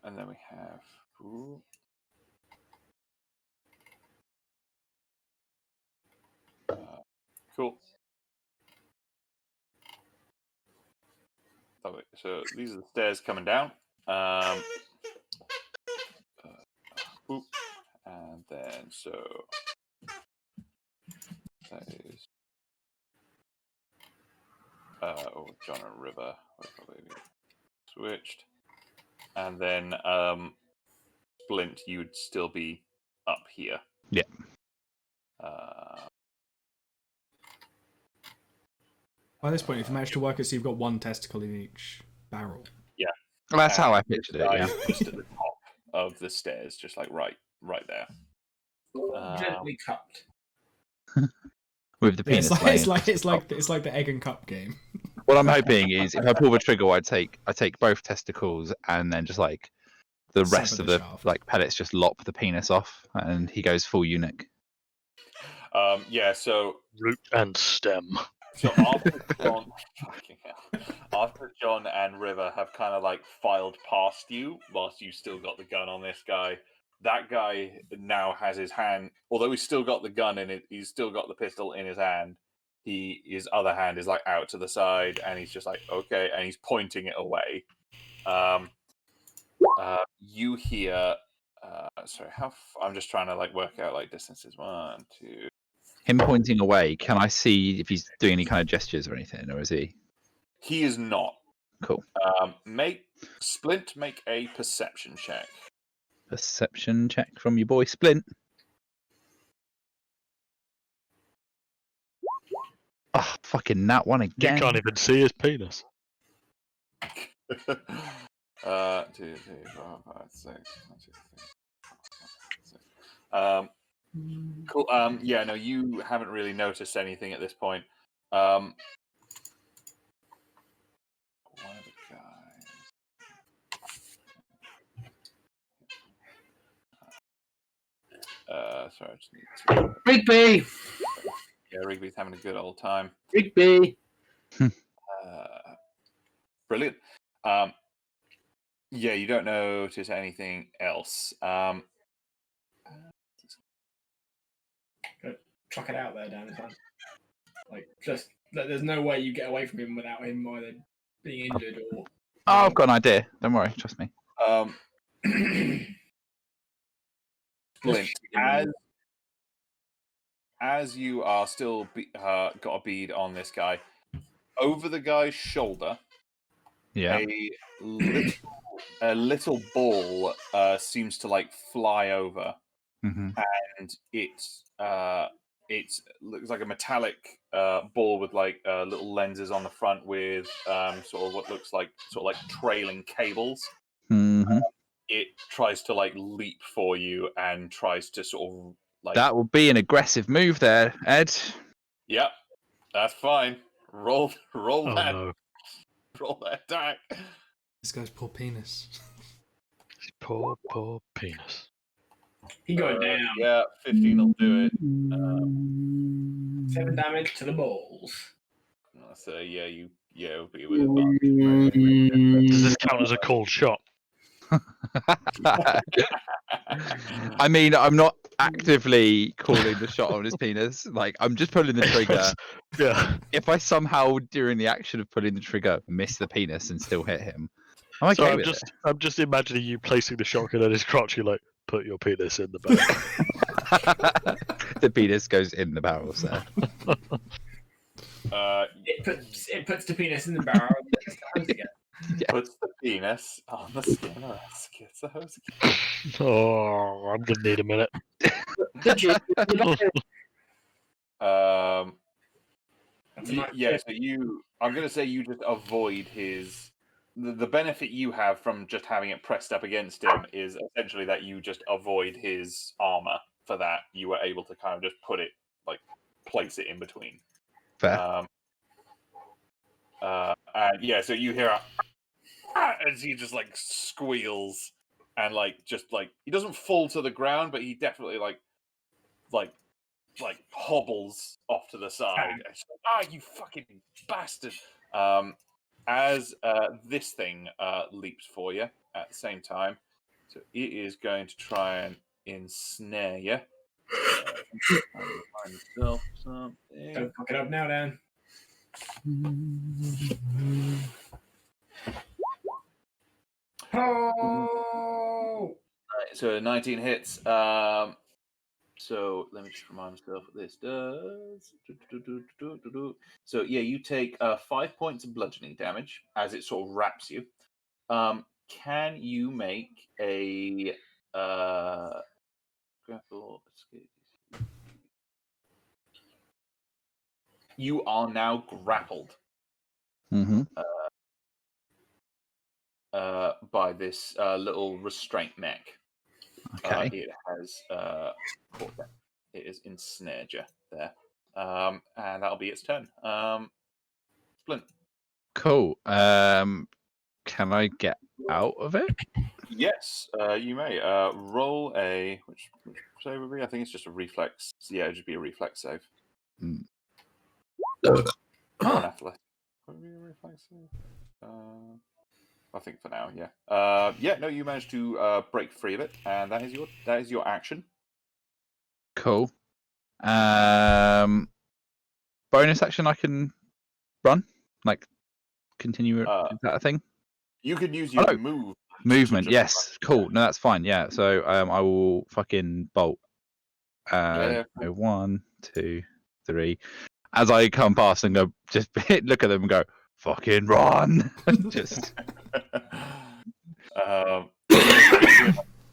And then we have... cool. Okay, so these are the stairs coming down. And then so that is John and River will probably be switched. And then Splint, you'd still be up here. Yeah. By this point, if you manage to work it so you've got one testicle in each barrel. Yeah. Well, that's how I pictured it, yeah. Just at the top of the stairs, just like right there. Gently cupped. With the penis. It's like the egg and cup game. What I'm hoping is if I pull the trigger, I take both testicles and then just like the rest of the like pellets just lop the penis off, and he goes full eunuch. So root and stem. So after John and River have kind of like filed past you, whilst you still got the gun on this guy, that guy now has his hand. Although he's still got the gun in it, he's still got the pistol in his hand. His other hand is like out to the side, and he's just like okay, and he's pointing it away. You hear Sorry, I'm just trying to like work out like distances. 1, 2. Him pointing away. Can I see if he's doing any kind of gestures or anything, or is he? He is not. Cool. Make a perception check. Perception check from your boy Splint. Oh, fucking nat one You again. can't even see his penis. 2, 3, 4, 5, 6, 1, 2, 3, 4, 5, 6. Cool. Yeah, no, you haven't really noticed anything at this point. One of the guys. Sorry, I just need to. Rigby! Yeah, Rigby's having a good old time. Rigby! Brilliant. Yeah, you don't notice anything else. Chuck it out there, Dan. Like, just there's no way you get away from him without him either being injured or. Oh, I've got an idea. Don't worry, trust me. Splint, as you are still got a bead on this guy, over the guy's shoulder, Yeah. a little ball seems to like fly over, Mm-hmm. and it looks like a metallic ball with like little lenses on the front with sort of what looks like trailing cables. Mm-hmm. It tries to like leap for you and tries to sort of like. That will be an aggressive move there, Ed. Yep, that's fine. Roll Oh, that. no. Roll that attack. This guy's poor penis. His poor penis. He got down. Yeah, 15 will do it. 7 damage to the balls. So yeah, it'll be with advantage. Does this count as a called shot? I mean, I'm not actively calling the shot on his penis. Like, I'm just pulling the trigger. Yeah. If I somehow, during the action of pulling the trigger, miss the penis and still hit him, I'm okay So with I'm just imagining you placing the shotgun at his crotch. You're like, put your penis in the barrel. it. The penis goes in the barrel, sir. It puts the penis in the barrel and gets the hose again. Yeah. Puts the penis on the skin of gets the hose again. Oh, I'm gonna need a minute. Yeah, so I'm going to say you just avoid his. The benefit you have from just having it pressed up against him is essentially that you just avoid his armor. For that, you were able to kind of just place it in between. Fair. And yeah, so you hear as he just like squeals and he doesn't fall to the ground, but he definitely like hobbles off to the side. And it's like, you fucking bastard! As this thing leaps for you at the same time, so it is going to try and ensnare you. Find myself something. Don't fuck it up now, Dan. Oh! So 19 hits. So let me just remind myself what this does. So yeah, you take 5 points of bludgeoning damage as it sort of wraps you. Can you make a grapple escape? You are now grappled. Mm-hmm. By this little restraint mech. Okay. It has it is ensnared you there. And that'll be its turn. Splint. Cool. Can I get out of it? Yes, you may. Roll a which save would be? I think it's just a reflex. Yeah, it'd just be a reflex save. Mm. Or an athletic. Would it be a reflex save? I think for now, yeah. Yeah, no, you managed to break free of it, and that is your action. Cool. Bonus action I can run? Like, continue, is that a thing? You could use your move Movement, just yes, cool. No, that's fine. Yeah, so I will fucking bolt. Yeah. So 1, 2, 3. As I come past and go, just look at them and go, fucking run. Just go,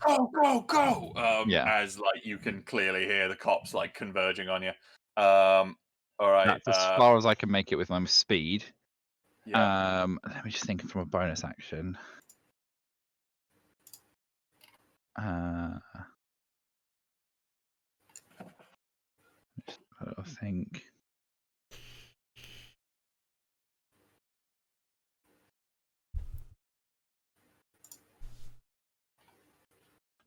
go, go! Yeah. As like you can clearly hear the cops like converging on you. All right. that's as far as I can make it with my speed. Yeah. Let me just think from a bonus action. I think.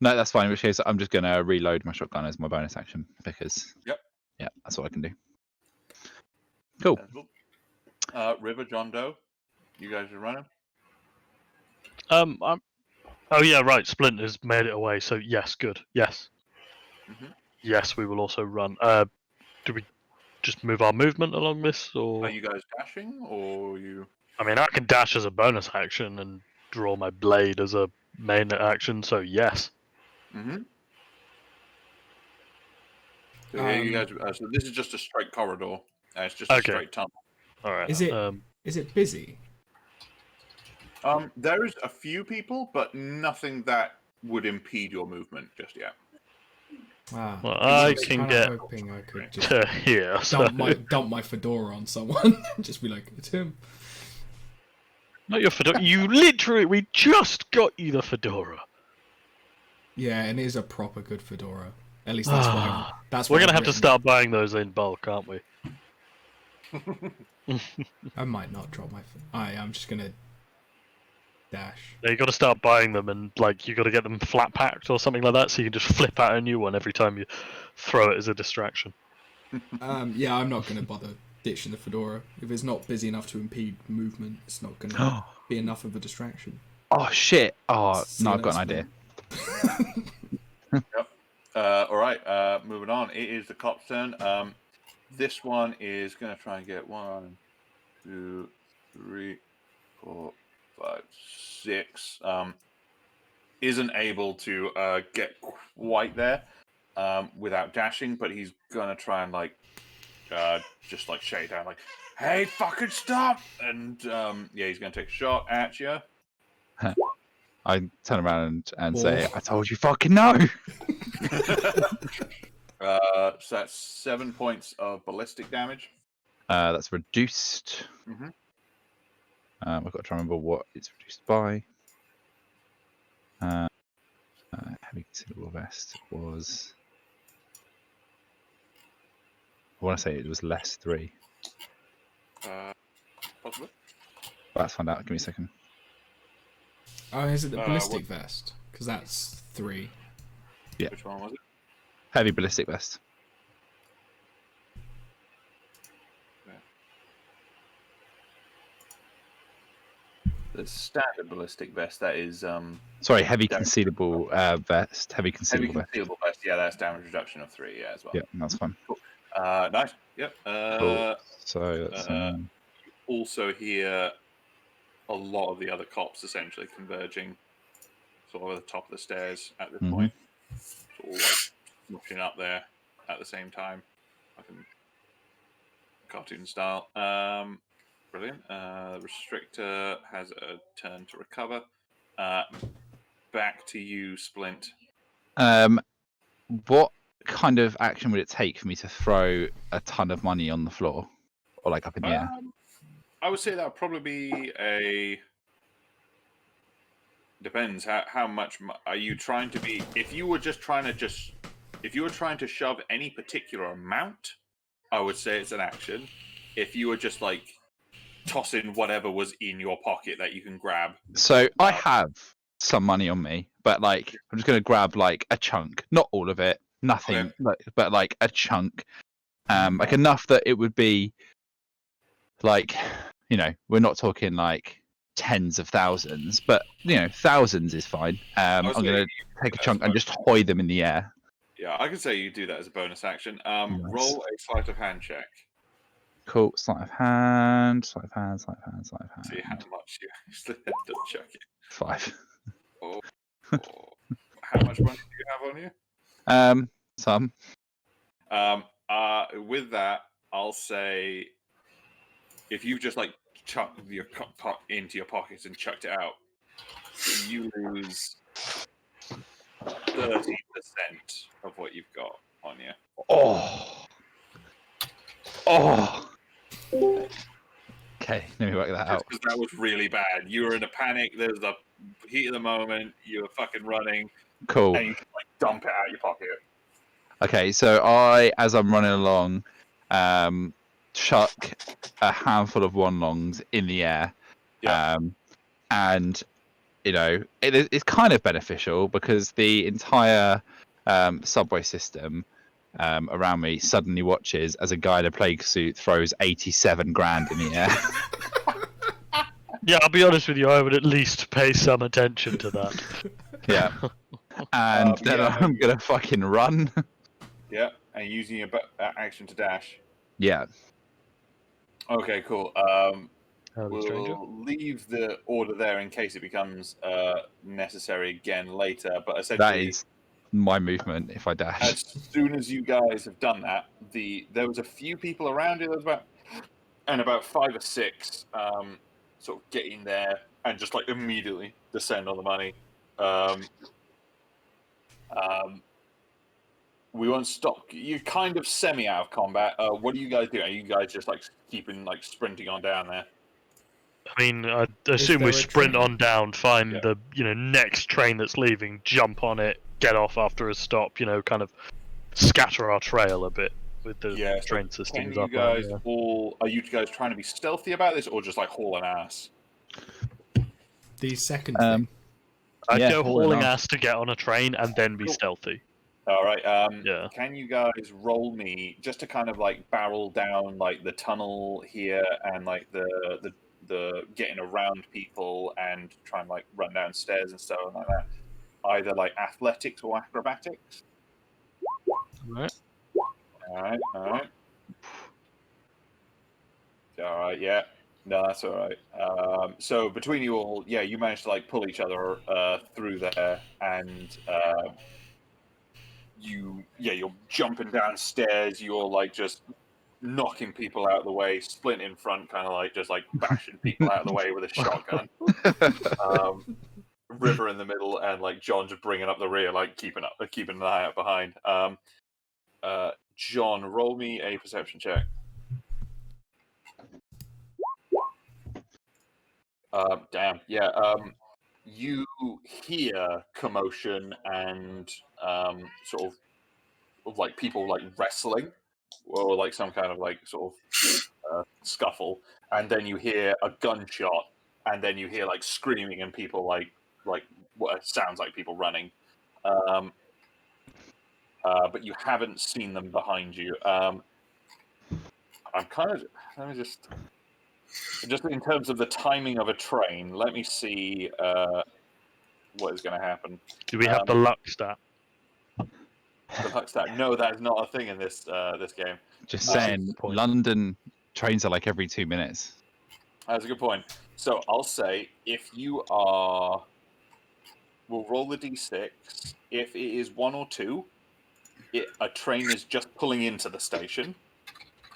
No, that's fine. In which case, I'm just going to reload my shotgun as my bonus action because. Yep. Yeah, that's what I can do. Cool. River, John Doe, you guys are running. I'm... Oh yeah, right. Splint has made it away. So yes, good. Yes. Mhm. Yes, we will also run. Do we just move our movement along this, or? Are you guys dashing, or you? I mean, I can dash as a bonus action and draw my blade as a main action. So yes. Mm-hmm. So yeah, you guys. So this is just a straight corridor. It's just a straight tunnel. All right. Is it busy? There is a few people, but nothing that would impede your movement just yet. Wow. Well, I I was can kinda get hoping I could just here. So... dump my fedora on someone. Just be like, it's him. Not your fedora. You literally, we just got you the fedora. Yeah, and it is a proper good fedora. At least that's why. That's We're what gonna I've have to written. start buying those in bulk, aren't we? I might not drop my. I'm just gonna dash. Yeah, you got to start buying them, and like you got to get them flat packed or something like that, so you can just flip out a new one every time you throw it as a distraction. Yeah, I'm not gonna bother ditching the fedora if it's not busy enough to impede movement. It's not gonna be enough of a distraction. Oh shit! Oh See no, you I've got an next idea. Yep. All right. Moving on. It is the cop's turn. This one is going to try and get 1, 2, 3, 4, 5, 6. Isn't able to get quite there without dashing, but he's going to try and just like shake down, like, "Hey, fucking stop!" And yeah, he's going to take a shot at you. I turn around and say, "I told you, fucking no." So that's 7 points of ballistic damage. That's reduced. Mhm. I've got to try and remember what it's reduced by. Heavy concealable vest was. I want to say it was less 3. Possibly. But let's find out. Give me a second. Oh, is it the ballistic vest? Because that's 3. Yeah. Which one was it? Heavy ballistic vest. The standard ballistic vest, that is Sorry, heavy damage. concealable vest. Heavy Heavy concealable vest. concealable vest. Yeah, that's damage reduction of 3. Yeah, as well. Yeah, that's fine. Nice. Yep. Cool. So that's Also hear a lot of the other cops essentially converging sort of at the top of the stairs at this point. Sort of like rushing up there at the same time. Fucking cartoon style. Brilliant. Restrictor has a turn to recover. Back to you, Splint. what kind of action would it take for me to throw a ton of money on the floor or like up in the air? I would say that would probably be a. Depends. How much are you trying to be? If you were trying to shove any particular amount, I would say it's an action. If you were just like tossing whatever was in your pocket that you can grab. So I have some money on me, but like I'm just gonna grab like a chunk, not all of it, nothing, but like a chunk, like enough that it would be like, you know, we're not talking like tens of thousands, but you know, thousands is fine. I'm gonna take a chunk and just hoy them in the air. Yeah, I could say you do that as a bonus action. Roll a sleight of hand check. Cool. Sleight of hand. See how much you actually end up chucking. 5. Oh. How much money do you have on you? Some. With that, I'll say if you've just like chucked your pot into your pockets and chucked it out, you lose 30% of what you've got on you. Oh. Okay, let me work that out. Because that was really bad. You were in a panic. There's the heat of the moment. You were fucking running. Cool. And you just, like, dump it out of your pocket. Okay, so as I'm running along, chuck a handful of one-longs in the air. Yeah. And, it's kind of beneficial because the entire subway system around me suddenly watches as a guy in a plague suit throws 87 grand in the air. Yeah, I'll be honest with you, I would at least pay some attention to that. Yeah. And then I'm going to fucking run. Yeah, and using your action to dash. Yeah. Okay, cool. We'll leave the order there in case it becomes necessary again later. But essentially, that is my movement if I dash. As soon as you guys have done that, there was a few people around you. There was about 5 or 6 sort of get in there and just like immediately descend on the money. We won't stop. You're kind of semi out of combat. What do you guys do? Are you guys just like keeping like sprinting on down there? I mean, I assume we sprint train? on down, find the next train that's leaving, jump on it, get off after a stop. Kind of scatter our trail a bit with the train systems can up. You guys are you guys trying to be stealthy about this, or just like hauling ass? The second thing. I'd go hauling ass to get on a train and then be stealthy. All right. Yeah. Can you guys roll me just to kind of like barrel down like the tunnel here and like the getting around people and try and like run downstairs and stuff like that? Either like athletics or acrobatics. All right. All right. Yeah. No, that's all right. So between you all, you managed to like pull each other through there, and you're jumping downstairs. You're like just knocking people out of the way, Splint in front, kind of like just like bashing people out of the way with a shotgun. River in the middle, and like John just bringing up the rear, like keeping an eye out behind. John, roll me a perception check. Damn. Yeah. You hear commotion and sort of like people like wrestling or like some kind of like sort of scuffle, and then you hear a gunshot, and then you hear like screaming and people like what sounds like people running. But you haven't seen them behind you. I'm kind of. Let me just in terms of the timing of a train. Let me see what is going to happen. Do we have the luck stat? The luck stat? No, that is not a thing in this game. Just saying, London trains are like every 2 minutes. That's a good point. So I'll say if you are, we'll roll the d6. If it is 1 or 2, a train is just pulling into the station.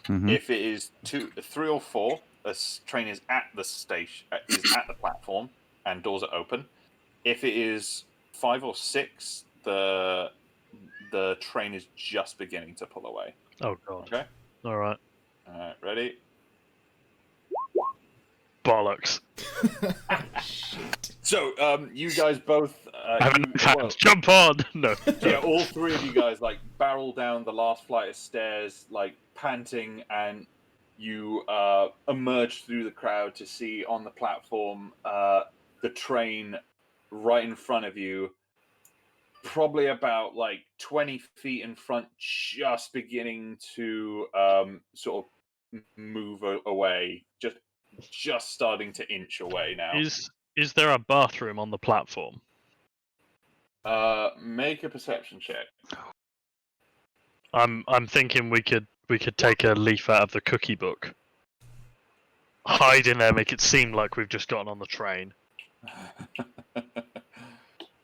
Mm-hmm. If it is 3 or 4, a train is at the station, is at the platform, and doors are open. If it is 5 or 6, the train is just beginning to pull away. Oh god. Okay. All right. Ready? Bollocks. Shit. So, you guys both jump on. No. Yeah, all 3 of you guys like barrel down the last flight of stairs, like panting, and you emerge through the crowd to see on the platform the train right in front of you, probably about like 20 feet in front, just beginning to sort of move away, just starting to inch away now. Is there a bathroom on the platform? Make a perception check. I'm thinking we could take a leaf out of the cookie book, hide in there, make it seem like we've just gotten on the train.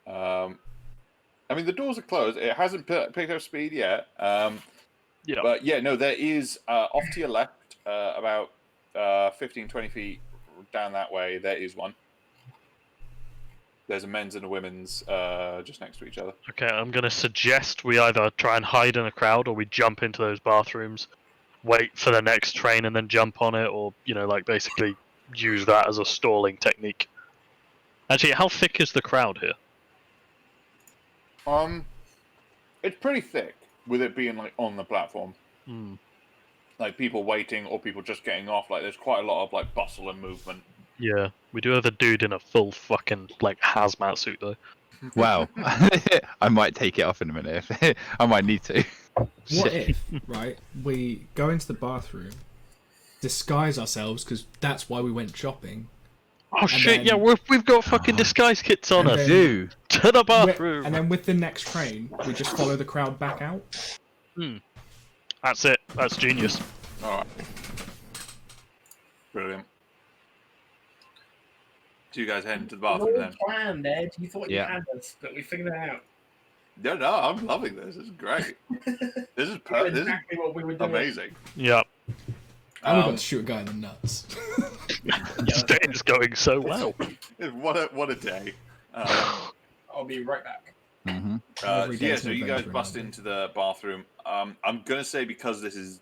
I mean, the doors are closed. It hasn't picked up speed yet. Yeah. But yeah, no, there is off to your left, about 15, 20 feet down that way. There is one. There's a men's and a women's just next to each other. Okay, I'm going to suggest we either try and hide in a crowd or we jump into those bathrooms, wait for the next train and then jump on it, or, like basically use that as a stalling technique. Actually, how thick is the crowd here? It's pretty thick with it being like on the platform. Like people waiting or people just getting off. Like there's quite a lot of like bustle and movement. Yeah, we do have a dude in a full fucking like hazmat suit though. Wow. I might take it off in a minute. I might need to. What if, right, we go into the bathroom, disguise ourselves, because that's why we went shopping. Oh shit, yeah, we've got fucking disguise kits on And us. then- Do. To the bathroom. And then with the next train, we just follow the crowd back out. That's it. That's genius. All right. Brilliant. So you guys head into the bathroom then? Planned, Ed. You thought Yeah. you had us, but we figured it out. No, I'm loving this. This is great. This is This is exactly what we were doing. amazing. Yeah. And we got to shoot a guy in the nuts. This day is going so well. What a day. I'll be right back. Mm-hmm. Every So yeah, day's so an you guys adventure, bust isn't it? into the bathroom. I'm gonna say because this is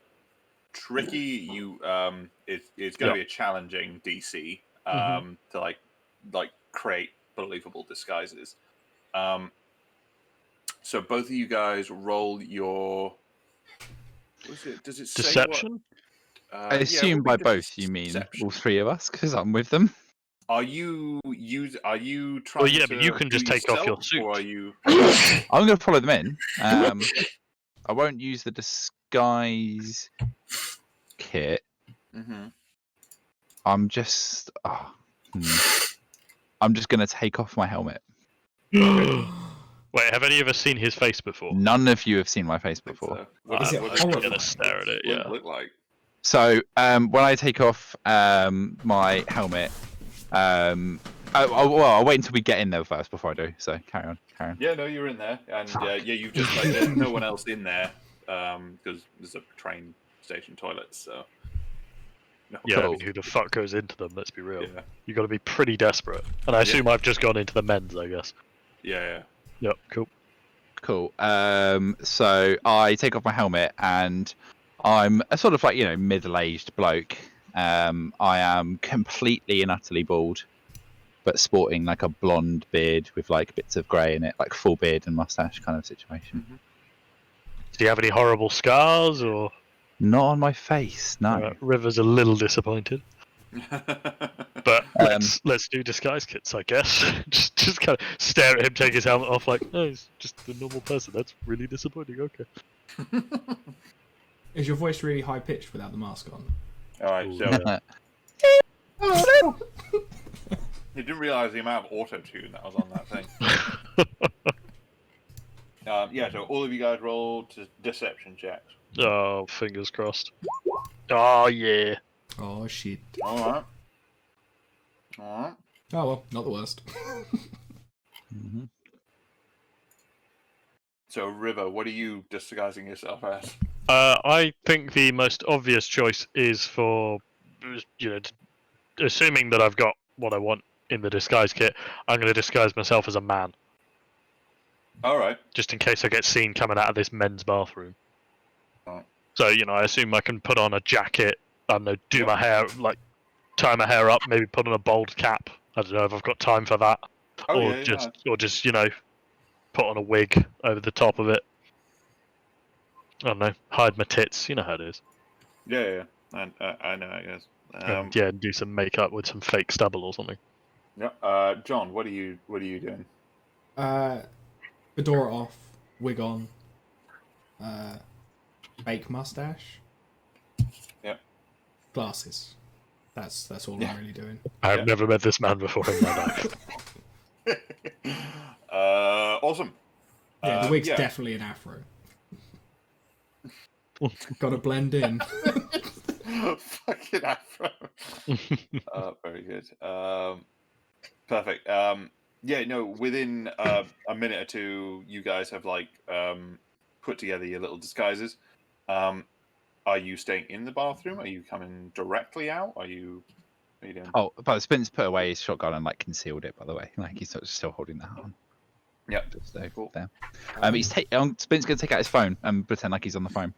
tricky, it's gonna be a challenging DC to like create believable disguises. So both of you guys roll your. What is it? Does it say Deception? What, I assume by both you mean deception. all three of us, because I'm with them. Are you trying? Well, yeah, to but you can just do take off your stealth, suit. Or are you? I'm going to follow them in. I won't use the disguise kit. I'm just. I'm just going to take off my helmet. Wait, have any of us seen his face before? None of you have seen my face before. Is it I'm horrifying? gonna stare at it. What does Yeah. it look like? So when I take off my helmet, I'll wait until we get in there first before I do. So carry on. Yeah, no, you're in there, and yeah, you've just like there's no one else in there because there's a train station toilet. So no. Yeah, I Cool. mean, who the fuck goes into them? Let's be real. Yeah, You got to be pretty desperate. And I assume I've just gone into the men's, I guess. yeah. Yep, cool. Cool. So I take off my helmet and I'm a sort of like, middle-aged bloke. I am completely and utterly bald, but sporting like a blonde beard with like bits of grey in it, like full beard and mustache kind of situation. Do you have any horrible scars or? Not on my face, no. River's a little disappointed. But let's do disguise kits, I guess. just kind of stare at him, take his helmet off, like, no, he's just a normal person. That's really disappointing. Okay. Is your voice really high pitched without the mask on? All right, Ooh, so yeah. you didn't realize the amount of auto tune that was on that thing. Yeah, so all of you guys roll to deception checks. Oh, fingers crossed. Oh yeah. Oh shit. All right. Oh well, not the worst. Mm-hmm. So River, what are you disguising yourself as? I think the most obvious choice is for, assuming that I've got what I want in the disguise kit, I'm going to disguise myself as a man, All right. just in case I get seen coming out of this men's bathroom. Right. So, I assume I can put on a jacket, I don't know, do my hair, like, tie my hair up, maybe put on a bald cap. I don't know if I've got time for that. Oh, or yeah, just, put on a wig over the top of it. I don't know, hide my tits, you know how it is. Yeah. I know, I guess. And do some makeup with some fake stubble or something. Yeah. John, what are you doing? Fedora off, wig on, fake mustache. Yep. Glasses. That's all I'm really doing. I've never met this man before in my life. Awesome. Yeah, the wig's yeah. definitely an afro. Gotta blend in. Fucking afro. Very good. Perfect. Yeah, no. Within a minute or two, you guys have like put together your little disguises. Are you staying in the bathroom? Are you coming directly out? What are you doing? Oh, but Spence put away his shotgun and like concealed it. By the way, like he's still holding that on. Yep. Just so Cool. there. Spence gonna take out his phone and pretend like he's on the phone.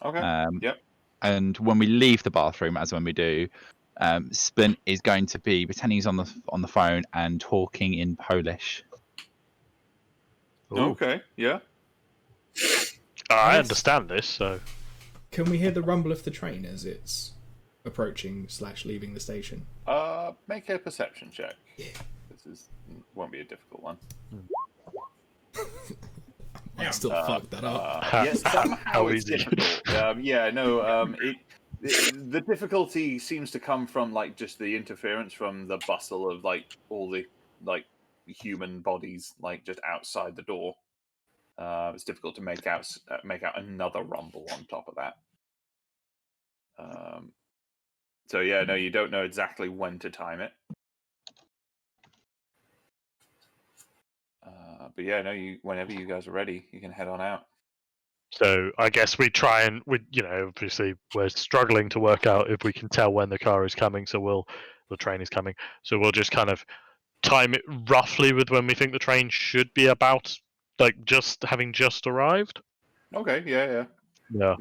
Okay. Yep. And when we leave the bathroom, as when we do, Splint is going to be pretending he's on the phone and talking in Polish. Ooh. Okay. Yeah. I Yes. understand this, so Can we hear the rumble of the train as it's approaching / leaving the station? Make a perception check. Yeah. This won't be a difficult one. I still fucked that up. Yes, somehow How it's easy. difficult. The difficulty seems to come from like just the interference from the bustle of like all the like human bodies like just outside the door. It's difficult to make out another rumble on top of that. So yeah, no, you don't know exactly when to time it. But yeah, no, whenever you guys are ready, you can head on out. So I guess we try and obviously we're struggling to work out if we can tell when the car is coming. So the train is coming. So we'll just kind of time it roughly with when we think the train should be about, like just arrived. Okay, yeah. Yeah.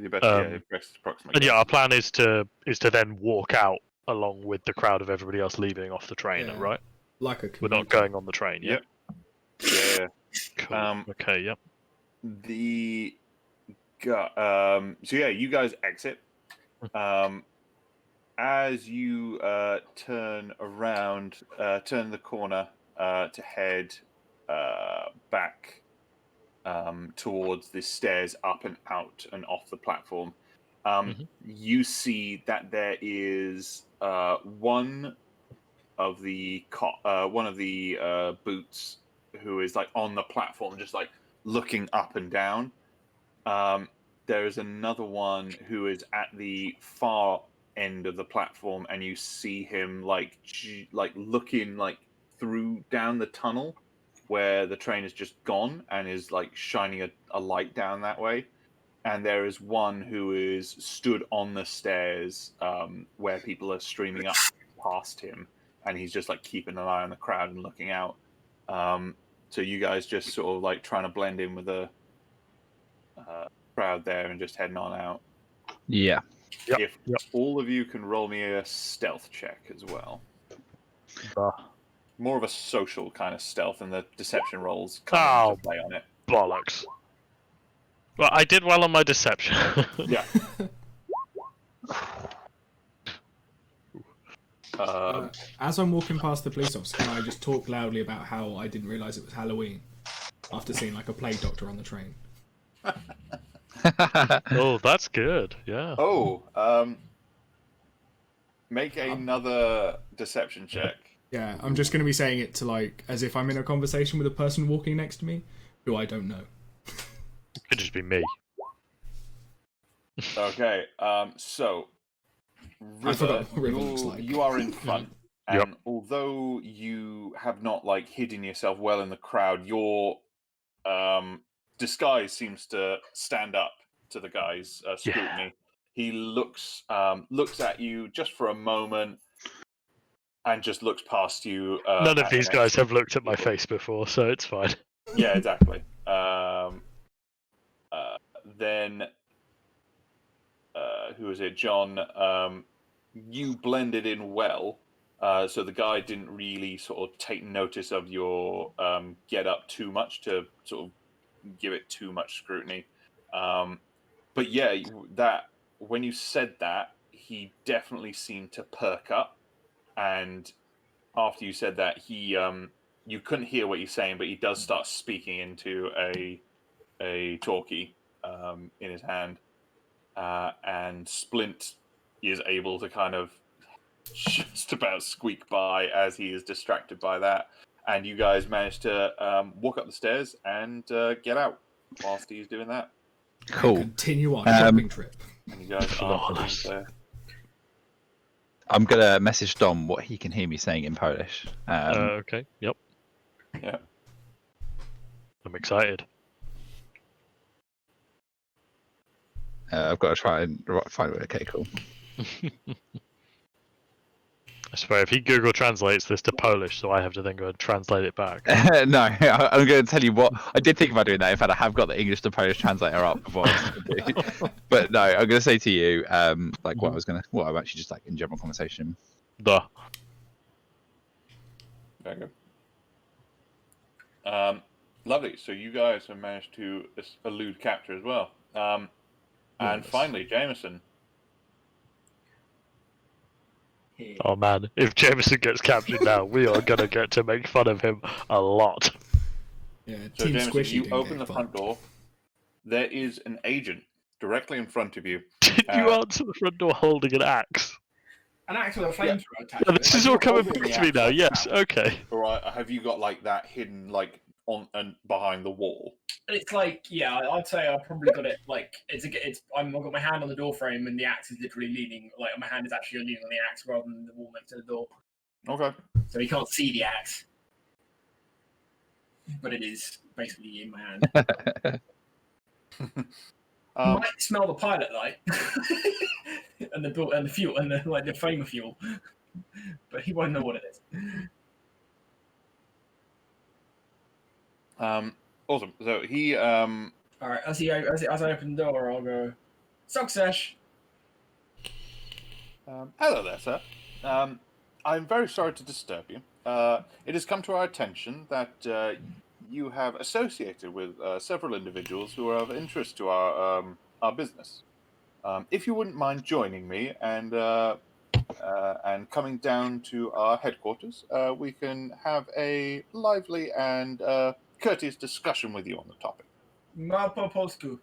Best approximate. And yeah, our plan is to then walk out along with the crowd of everybody else leaving off the train, Yeah. right? Like a We're not going on the train yet. Yeah. Cool. Okay. Yep. So yeah, you guys exit. As you turn the corner to head back towards the stairs up and out and off the platform, you see that there is one of the boots who is like on the platform, just like looking up and down. There is another one who is at the far end of the platform, and you see him like looking like through down the tunnel where the train has just gone, and is like shining a light down that way. And there is one who is stood on the stairs where people are streaming up past him, and he's just like keeping an eye on the crowd and looking out. So you guys just sort of like trying to blend in with the crowd there and just heading on out. Yeah. If all of you can roll me a stealth check as well. More of a social kind of stealth, and the deception rolls come into play on it. Bollocks. Well, I did well on my deception. Yeah. As I'm walking past the police officer, can I just talk loudly about how I didn't realise it was Halloween after seeing like a plague doctor on the train? Oh, that's good. Yeah. Make another deception check. Yeah, I'm just going to be saying it to like as if I'm in a conversation with a person walking next to me who I don't know. Could just be me. Okay, so River, I forgot what River looks like. You are in front, and although you have not like hidden yourself well in the crowd, your disguise seems to stand up to the guy's scrutiny. Yeah. He looks at you just for a moment, and just looks past you. None of these guys have looked at my face before, so it's fine. Yeah, exactly. Then, who is it? John, you blended in well, so the guy didn't really sort of take notice of your get up too much to sort of give it too much scrutiny. But yeah, that when you said that, he definitely seemed to perk up, and after you said that, he you couldn't hear what he's saying, but he does start speaking into a talkie in his hand, and Splint is able to kind of just about squeak by as he is distracted by that, and you guys manage to walk up the stairs and get out whilst he's doing that. Cool. Continue our shopping trip. And you guys are I'm gonna message Dom what he can hear me saying in Polish. Okay. Yep. Yeah. I'm excited. I've got to try and find it. Okay, cool. I swear, if he Google translates this to Polish, so I have to then go and translate it back. No, I'm going to tell you what. I did think about doing that. In fact, I have got the English to Polish translator up before. But no, I'm going to say to you, like what I'm actually just like in general conversation. Duh. Very good. Lovely. So you guys have managed to elude capture as well. And Yes. finally, Jameson. Oh man, if Jameson gets captured now, we are gonna get to make fun of him a lot. Yeah, So Team Jameson, Squishy. you didn't open get the far. front door. There is an agent directly in front of you. Did you answer the front door holding an axe? An axe with a flamethrower attached Yeah, to this it. is all you're coming holding back the to me axe now. like Yes, that. okay. All right. Have you got like that hidden like on and behind the wall? It's like, yeah, I'd say I probably got it like I've got my hand on the door frame and the axe is literally leaning, like my hand is actually leaning on the axe rather than the wall next to the door. Okay. So he can't see the axe, but it is basically in my hand. You might smell the pilot light and the fuel and the flame of fuel, but he won't know what it is. Awesome. So he All right, as I open the door, I'll go, success. hello there, sir. I'm very sorry to disturb you. It has come to our attention that you have associated with several individuals who are of interest to our business. If you wouldn't mind joining me and coming down to our headquarters, we can have a lively and courteous discussion with you on the topic. Ma po polsku.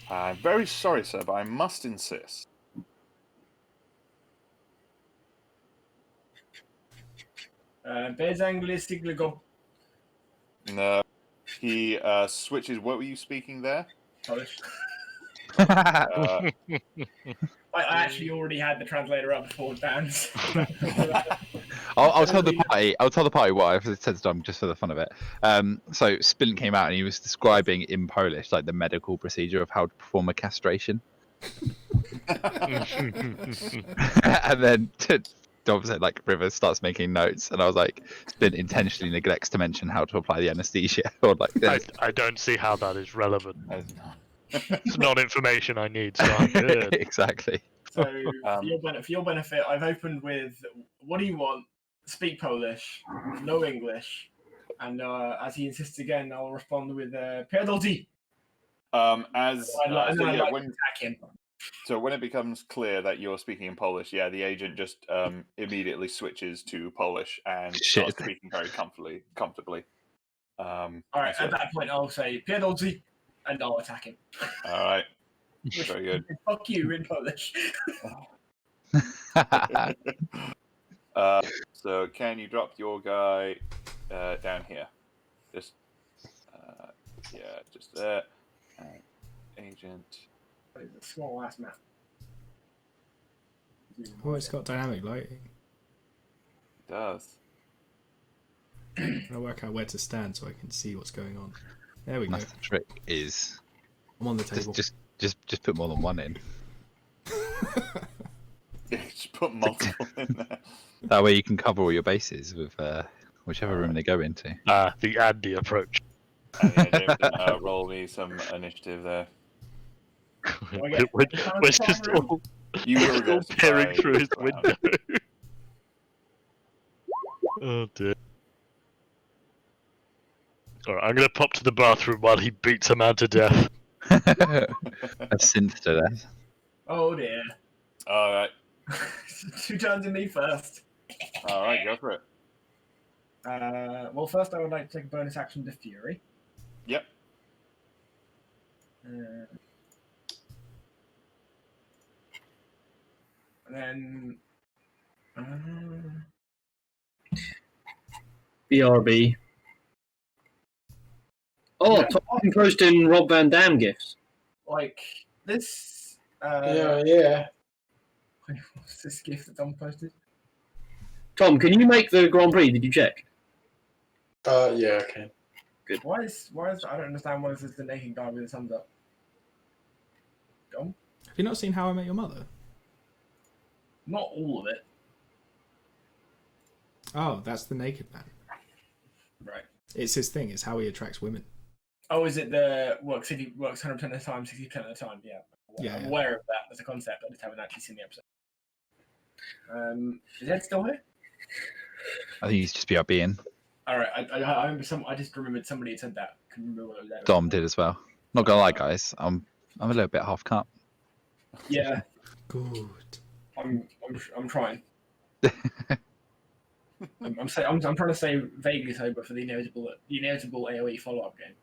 I'm very sorry, sir, but I must insist. Bez angielskiego. No. He switches. What were you speaking there? Polish. Uh, I actually already had the translator up before bands. I'll tell the party. I'll tell the party what I've said to Dom just for the fun of it. So Splint came out and he was describing in Polish like the medical procedure of how to perform a castration, and then Dom said like Rivers starts making notes, and I was like, Splint intentionally neglects to mention how to apply the anesthesia or like. I don't see how that is relevant. it's It's not information I need, so I'm good. Exactly. So for your benefit, I've opened with, what do you want? Speak Polish, no English. And as he insists again, I'll respond with Pierdolti. when Attack him. So when it becomes clear that you're speaking in Polish, yeah, the agent just immediately switches to Polish and starts speaking very comfortably. All right, so- at that point, I'll say Pierdolti, and I'll attack him. all right, very good. Fuck you in Polish. So can you drop your guy down here? Just just there. Agent. It's a small ass map. Oh, it's got dynamic lighting. It does. I'm trying to work out where to stand so I can see what's going on. There we go. That's the trick. Is I'm on the table. just put more than one in. Just put multiple in there. That way you can cover all your bases with whichever room they go into. The Andy approach. And yeah, Jameson, roll me some initiative there. We're just all, You will get peering surprised through his this round. window. Oh dear. Alright, I'm gonna pop to the bathroom while he beats a man to death. A synth to death. Oh dear. All right, 2 turns in me first. all right, go for it. Well, first I would like to take a bonus action to Fury. Yep. And then. BRB. Oh, Yeah. Tom posting Rob Van Dam gifts. Like this. Yeah. What's this gift that Tom posted? Tom, can you make the Grand Prix? Did you check? Yeah, okay. Why is I don't understand why this is the naked guy with his thumbs up. Dom? Have you not seen How I Met Your Mother? Not all of it. Oh, that's the naked man. Right. It's his thing. It's how he attracts women. Oh, is it the works 100% of the time, 60% of the time? Yeah. Yeah, I'm yeah. aware of that as a concept. I just haven't actually seen the episode. Is Ed still here? I think he's just BRBing. All right. I remember I just remembered somebody had said that. Couldn't remember what it was. Dom did as well. Not gonna lie, guys. I'm a little bit half cut. Yeah. Good. I'm trying. I'm trying to stay vaguely sober for the inevitable AOE follow-up game.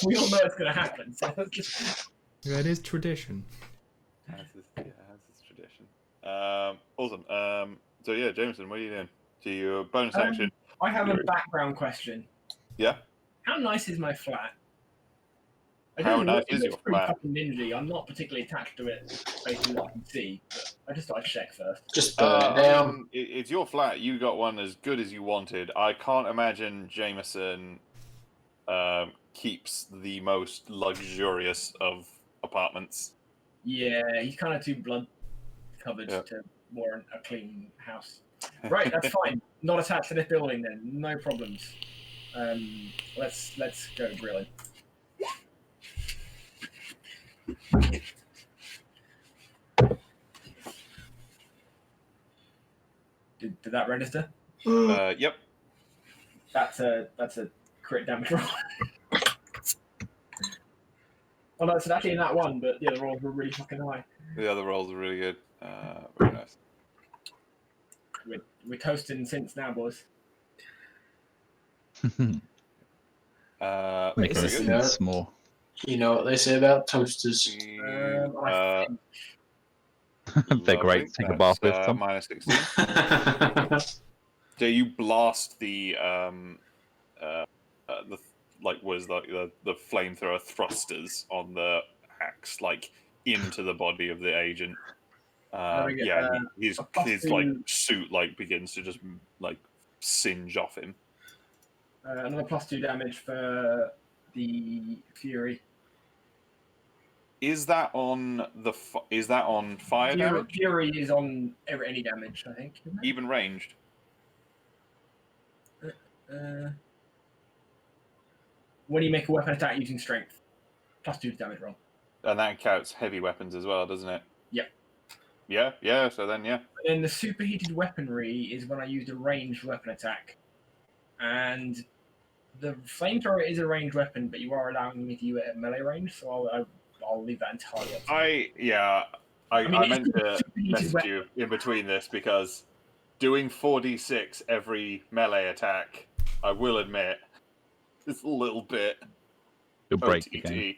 We all know it's going to happen. So Yeah, it is tradition. That's his tradition. Awesome. So yeah, Jameson, what are you doing? Do you bonus action? I have a background question. Yeah. How nice is my flat? How nice is your pretty flat? fucking dingy. I'm not particularly attached to it based on what I can see, but I just thought I'd check first. Just burn it down. It's your flat. You got one as good as you wanted. I can't imagine Jameson keeps the most luxurious of apartments. Yeah, he's kind of too blood covered Yeah. to warrant a clean house. Right, that's fine. Not attached to this building then. No problems. Let's go grilling. Did that register? Yep. That's a crit damage roll. Oh no, it's actually in that one, but the other rolls were really fucking high. The other rolls are really good. Very nice. We're toasting since now, boys. Make is it this seem small. You know what they say about toasters. I think They're great. Take a bath with them. Minus 16. So you blast the flamethrower thrusters on the axe like into the body of the agent. His like suit like begins to just like singe off him. another +2 damage for the Fury. Is that on fire damage? Fury is on any damage, I think. Isn't it? Even ranged. When you make a weapon attack using strength, +2 damage roll. And that counts heavy weapons as well, doesn't it? Yep. Yeah. So then, yeah. And then the superheated weaponry is when I used a ranged weapon attack, and the flamethrower is a ranged weapon, but you are allowing me to use it at melee range, so I'll leave that entirely up to you. I meant to message you in between this because doing 4d6 every melee attack, I will admit, is a little bit You'll break OTT. the game.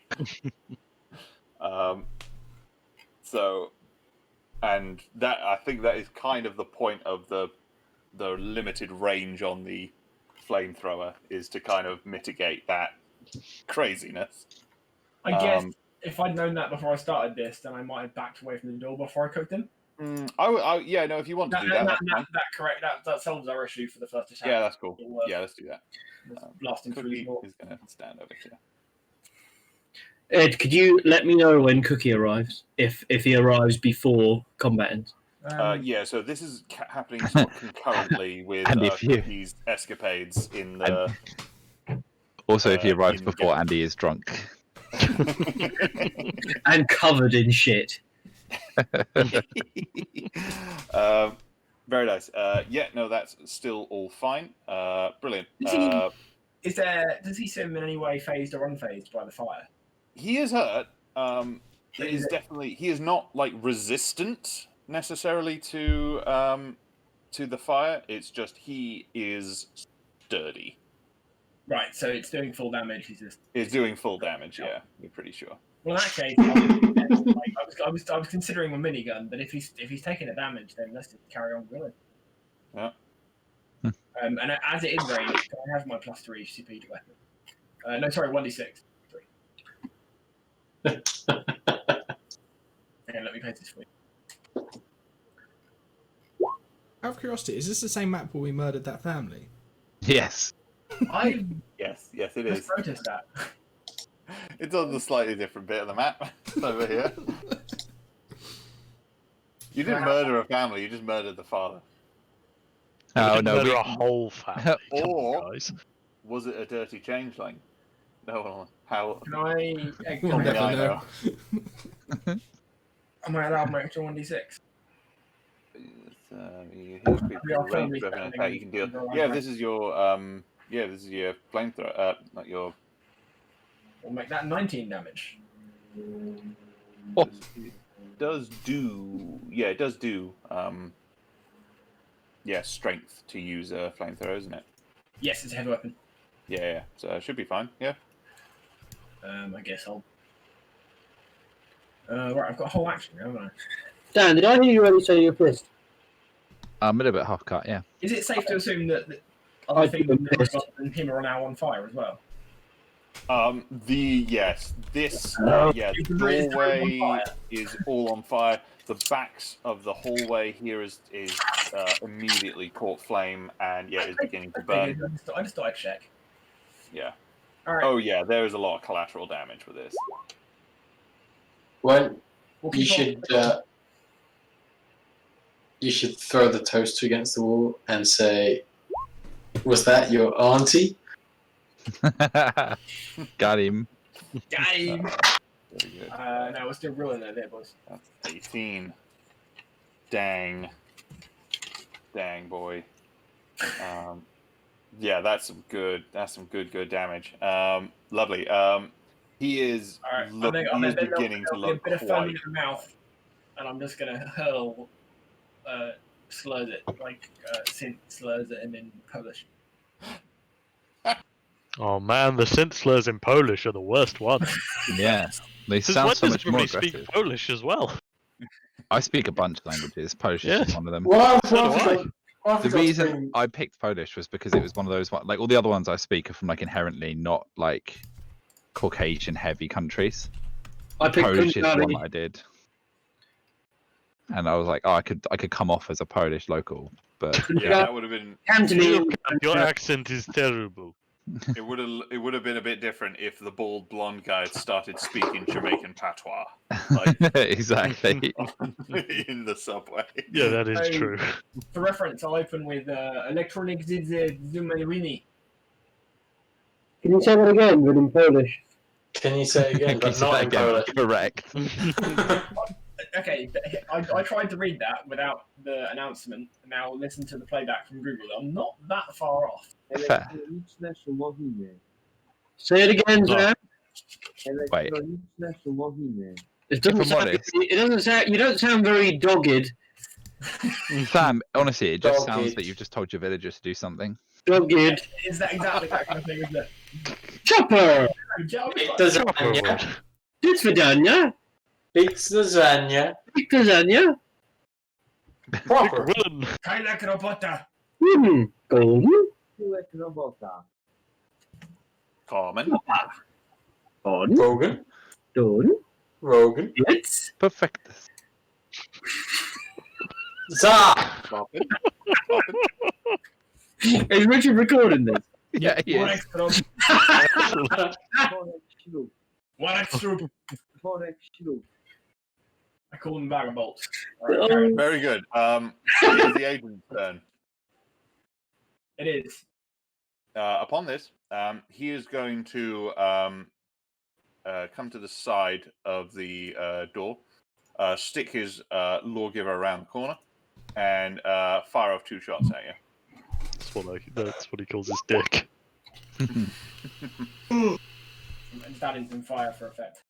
So, and that I think that is kind of the point of the limited range on the flamethrower is to kind of mitigate that craziness. I guess if I'd known that before I started this, then I might have backed away from the door before I cooked him. If you want to do that, that solves our issue for the first attack. yeah, that's cool. Yeah, let's do that. Blast him through Cookie the door. is going to stand over here. Ed, could you let me know when Cookie arrives? If he arrives before combat ends. So this is happening sort of concurrently with Cookie's escapades in the. Also, if he arrives before Andy is drunk. And covered in shit. Very nice. That's still all fine. Brilliant. Does he seem in any way phased or unfazed by the fire? He is hurt. He is not like resistant necessarily to the fire. It's just he is sturdy. Right, so it's doing full damage. It's doing full damage. Yeah, you're pretty sure. Well, in that case, I was considering a minigun, but if he's taking a damage, then let's just carry on grilling. Yeah. And as it is ranged, I have my +3 superheated weapon. 1d6. And let me paste this for you. Out of curiosity, is this the same map where we murdered that family? Yes. I Yes, it just is. noticed that. It's on the slightly different bit of the map over here. You didn't murder a family, you just murdered the father. Oh no, Murder a whole family. Come Or- on, guys. Was it a dirty changeling? No, how? Can I? We'll Only never I know. Am I allowed my extra 1d6? You Our range family weapon standing attack you can deal. under our Yeah, rank. this is your flamethrower. Not your. We'll make that 19 damage. Oh. It does do. Yeah, it does do. Strength to use a flamethrower, isn't it? Yes, it's a heavy weapon. Yeah. So it should be fine. Yeah. I guess I'll. Right, I've got a whole action, haven't I? Dan, did I hear you already say you're pissed? I'm a little bit half cut. Yeah. Is it safe to assume that I other things do this. than him are now on fire as well? This Oh. Is the the room on doorway fire? is all on fire. The backs of the hallway here is immediately caught flame and is beginning to burn. I just thought I'd check. Yeah. All right. Oh yeah, there is a lot of collateral damage with this. Well, We'll you keep should on- throw the toaster against the wall and say, "Was that your auntie?" Got him. Got him. Very good. No, we're still ruling there, boys. That's 18. Dang, boy. That's some good damage. Lovely. He is, All right. he is beginning to look a bit of foam in quite. the mouth, and I'm just gonna hurl slurs it like synth slurs at him in Polish. Oh man, the synth slurs in Polish are the worst ones. Yeah. They Since sound when so does much more everybody aggressive. speak Polish as well? I speak a bunch of languages. Polish is just one of them. Well, The reason I picked Polish was because it was one of those like all the other ones I speak are from like inherently not like Caucasian heavy countries. I picked Polish is the one Punjabi. that I did, and I was like, oh, I could come off as a Polish local, but Yeah, that would have been. Cantonese. Your accent is terrible. It would have been a bit different if the bald blonde guy had started speaking Jamaican patois, like exactly. in the subway. Yeah, that is So- true. For reference, I'll open with Electronic Zumerini. Can you say that again, but in Polish? Can you say it again, Can you but say not that in again? Polish? Correct. Okay, I tried to read that without the announcement. Now listen to the playback from Google. I'm not that far off. Fair. Say it again, No. Sam. Wait. It doesn't I'm sound. honest- It doesn't sound. You don't sound very dogged. Sam, honestly, it just Dog sounds it. that you've just told your villagers to do something. Dogged. Is that exactly that kind of thing, isn't it? Chopper. Lasagna. Dit vidania. It's lasagna. Big lasagna. Proper. Willen. Kajlak robota. Golden. Common. On. Rogan. Done. Rogan. Blitz. Perfect. Za. Common. Is Richard recording this? Yeah, he One is. extra. One extra. I call them vagabonds. Oh. Very good. Here's the agent's turn. It is. Upon this, he is going to come to the side of the door, stick his lawgiver around the corner, and fire off 2 shots at you. That's what he calls his dick. And that is in fire for effect.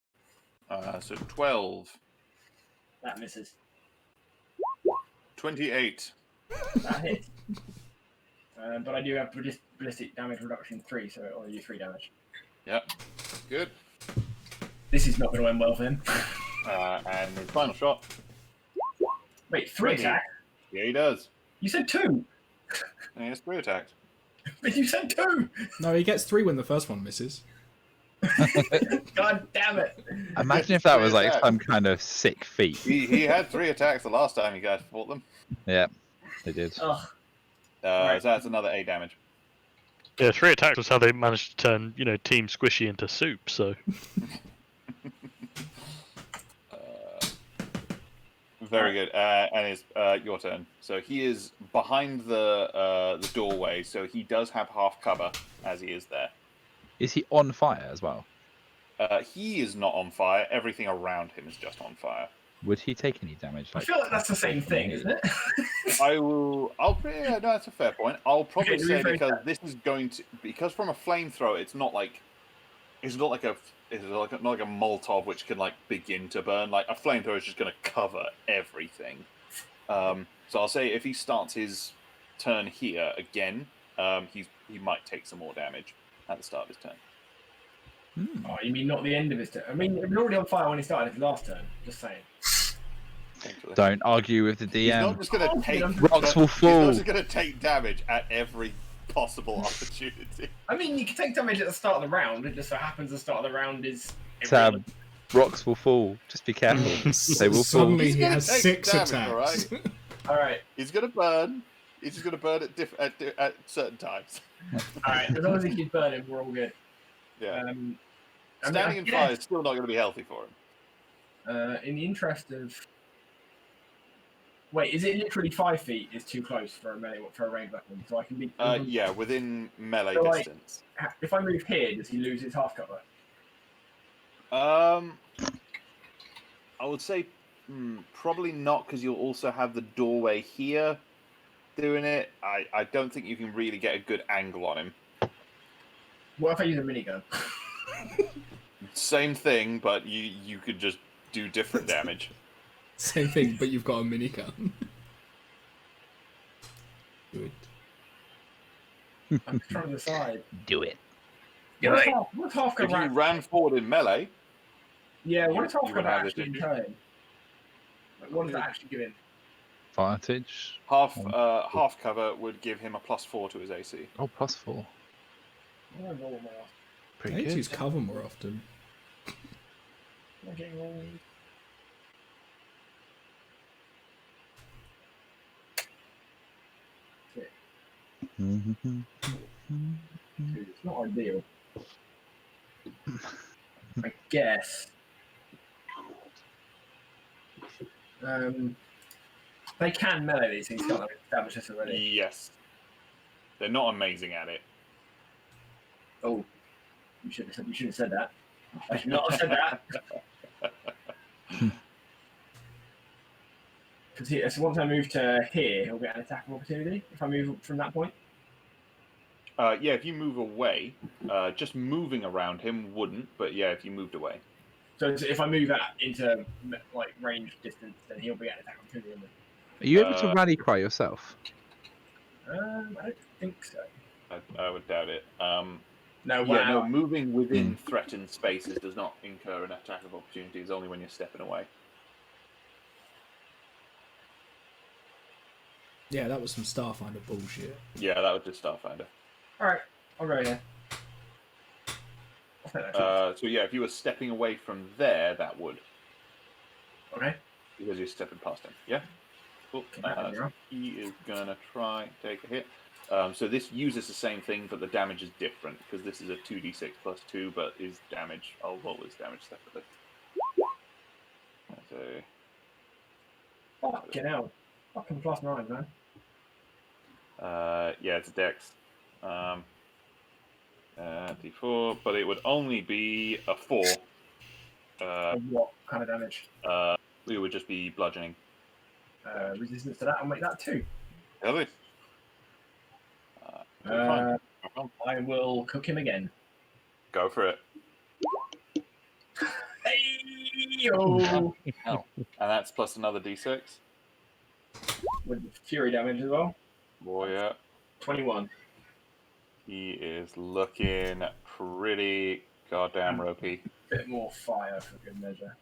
So 12, That misses. 28. That hits. But I do have ballistic damage reduction 3, so it only do 3 damage. Yep. Good. This is not going to end well for him. And his final shot. Wait, 3 20. attack? Yeah, he does. You said 2! And he has 3 attacks. But you said 2! No, he gets 3 when the first one misses. God damn it! Imagine if that was like some kind of sick feat. He had 3 attacks the last time you guys fought them. Yeah. They did. Ugh. So that's another 8 damage. Yeah, 3 attacks was how they managed to turn, Team Squishy into soup. So Very good. And it's your turn. So he is behind the doorway, so he does have half cover as he is there. Is he on fire as well? He is not on fire. Everything around him is just on fire. Would he take any damage? I feel like that's the same thing, isn't it? No, that's a fair point. I'll probably say because this is because from a flamethrower, it's not like a Molotov which can begin to burn. Like a flamethrower is just going to cover everything. So I'll say if he starts his turn here again, he might take some more damage at the start of his turn. Oh, you mean not the end of his turn? I mean, he was already on fire when he started his last turn. Just saying. Don't argue with the DM. He's not just going to take rocks will fall. He's not just going to take damage at every possible opportunity. I mean, you can take damage at the start of the round. It just so happens the start of the round is. Sam, rocks will fall. Just be careful. They will fall. Suddenly he has 6 damage, attacks. All right. He's going to burn. He's just going to burn at certain times. All right. As long as he keeps burning, we're all good. Yeah. I Standing in fire is still not going to be healthy for him. In the interest of. Wait, is it literally 5 feet is too close for a ranged weapon? So I can be. Yeah, within melee So, distance. If I move here, does he lose his half cover? I would say probably not, because you'll also have the doorway here doing it. I don't think you can really get a good angle on him. What if I use a minigun? Same thing, but you could just do different damage. Same thing, but you've got a minigun. Good. I'm just trying to decide. Do it. What's half If cover? you ran forward in melee, Yeah, what is half you cover would have actually this entail? What does that actually give him? Advantage. half cover would give him a +4 to his AC. Oh, +4. I don't know what my I Pretty need to good. use cover more often. I'm getting wrong. It's not ideal. I guess. They can melee these things, can't they? We've established this already. Yes. They're not amazing at it. Oh, you should have said that. I should not have said that. Because so once I move to here, he'll get an attack of opportunity if I move from that point. Yeah, if you move away, just moving around him wouldn't, but yeah, if you moved away. So if I move that into range distance, then he'll be an attack of opportunity. Are you able to rally cry yourself? I don't think so. I would doubt it. No, Yeah, no, wow. moving within threatened spaces does not incur an attack of opportunity. It's only when you're stepping away. Yeah, that was some Starfinder bullshit. Yeah, that was just Starfinder. Alright, I'll go here. I'll take that. So yeah, if you were stepping away from there, that would. Okay. Because you're stepping past him. Yeah? Cool. So he is going to try and take a hit. So this uses the same thing, but the damage is different, because this is a 2d6 plus 2, but his damage, I'll roll his damage separately. So, Fucking hell. Fucking +9, man. yeah, it's a dex. D4, but it would only be a 4. What kind of damage? It would just be bludgeoning. Resistance to that, I'll make that 2. Really? I will cook him again. Go for it. Hey-yo! And that's plus another d6. With fury damage as well. Boy, yeah. 21. He is looking pretty goddamn ropey. Bit more fire for good measure.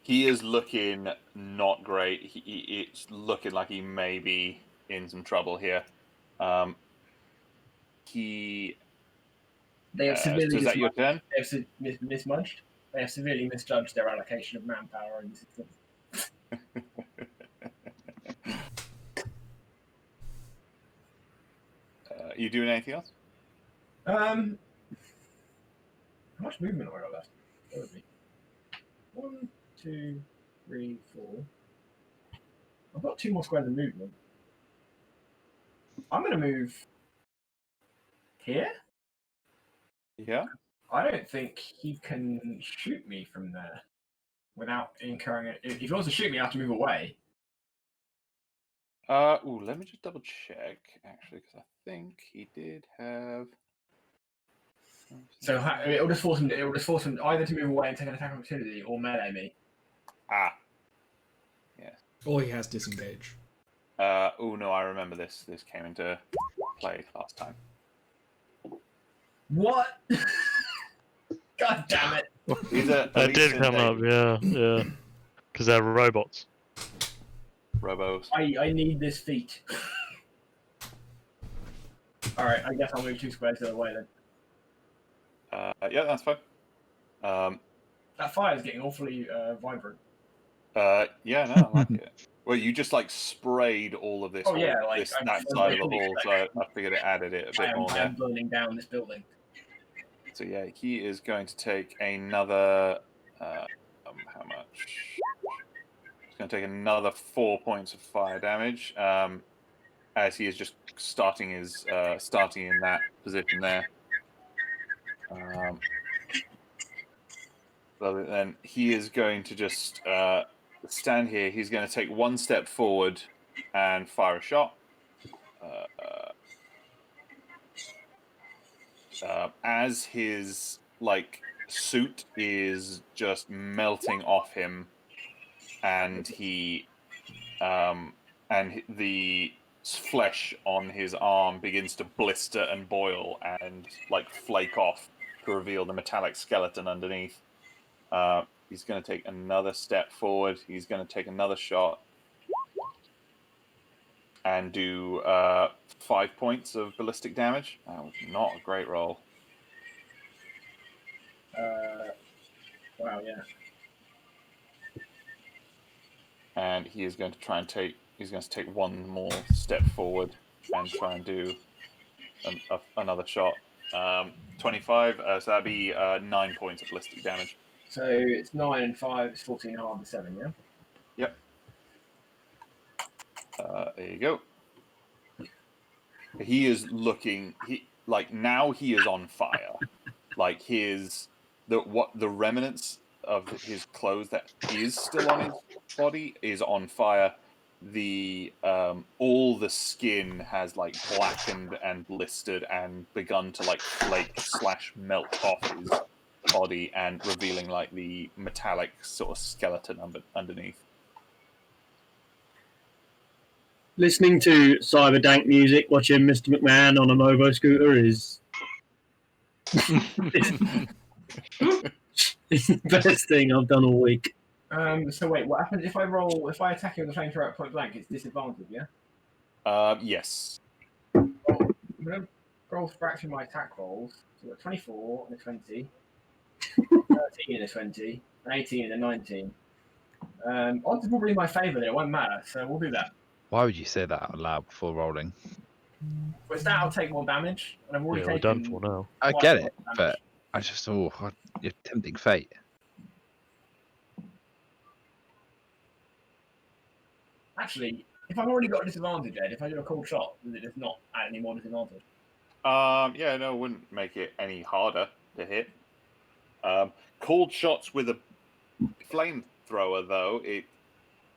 He is looking not great. It's looking like he may be in some trouble here. They have severely is that your turn? They have mismudged. They have severely misjudged their allocation of manpower in this instance. You doing anything else? How much movement have I got left? Bear with me. 1, 2, 3, 4. I've got 2 more squares of movement. I'm going to move here. Yeah. I don't think he can shoot me from there without incurring it. If he wants to shoot me, I have to move away. Let me just double check actually, because I think he did have. So it'll just force him. It'll just force him either to move away and take an attack of opportunity, or melee me. Ah. Yes. Or he has disengage. Oh no, I remember this. This came into play last time. What? God damn it! That did come up, yeah. Because they're robots. Robos. I need this feat. Alright, I guess I'll move 2 squares the other way then. Yeah, that's fine. That fire is getting awfully vibrant. Yeah, no, I like it. Well, you just like sprayed all of this. Oh, yeah, like, this, I'm that side of the hall, so I figured it added it a bit more I there. am burning down this building. So yeah, he is going to take another. How much? He's going to take another 4 points of fire damage. As he is just starting in that position there. So then he is going to just stand here. He's going to take 1 step forward and fire a shot. As his suit is just melting off him, and the flesh on his arm begins to blister and boil and flake off to reveal the metallic skeleton underneath. He's going to take another step forward. He's going to take another shot and do 5 points of ballistic damage. That was not a great roll. Wow, yeah. And he is going to try and take. He's going to take 1 more step forward and try and do another shot. 25. So that'd be 9 points of ballistic damage. So it's 9 and 5. It's 14 and a half and 7. Yeah. Yep. There you go. He is looking. Now he is on fire. The remnants of his clothes that is still on his body is on fire. All the skin has blackened and blistered and begun to flake / melt off his body and revealing the metallic sort of skeleton underneath. Listening to cyberdank music, watching Mr. McMahon on a Movo scooter is it's the best thing I've done all week. So wait, what happens if I attack you with a flamethrower at point blank? It's disadvantage, yeah? Yes. I'm going to roll fraction my attack rolls. So we've got 24 and a 20, 13 and a 20, and 18 and a 19. Odds are probably in my favour there, it won't matter, so we'll do that. Why would you say that out loud before rolling? With that, I'll take more damage, and I've already Yeah, we're taken. done for now. I quite get a lot it, of but damage. I just you're tempting fate. Actually, if I've already got a disadvantage, Ed, if I do a cold shot, does it just not add any more disadvantage? Yeah, no, it wouldn't make it any harder to hit. Cold shots with a flamethrower, though,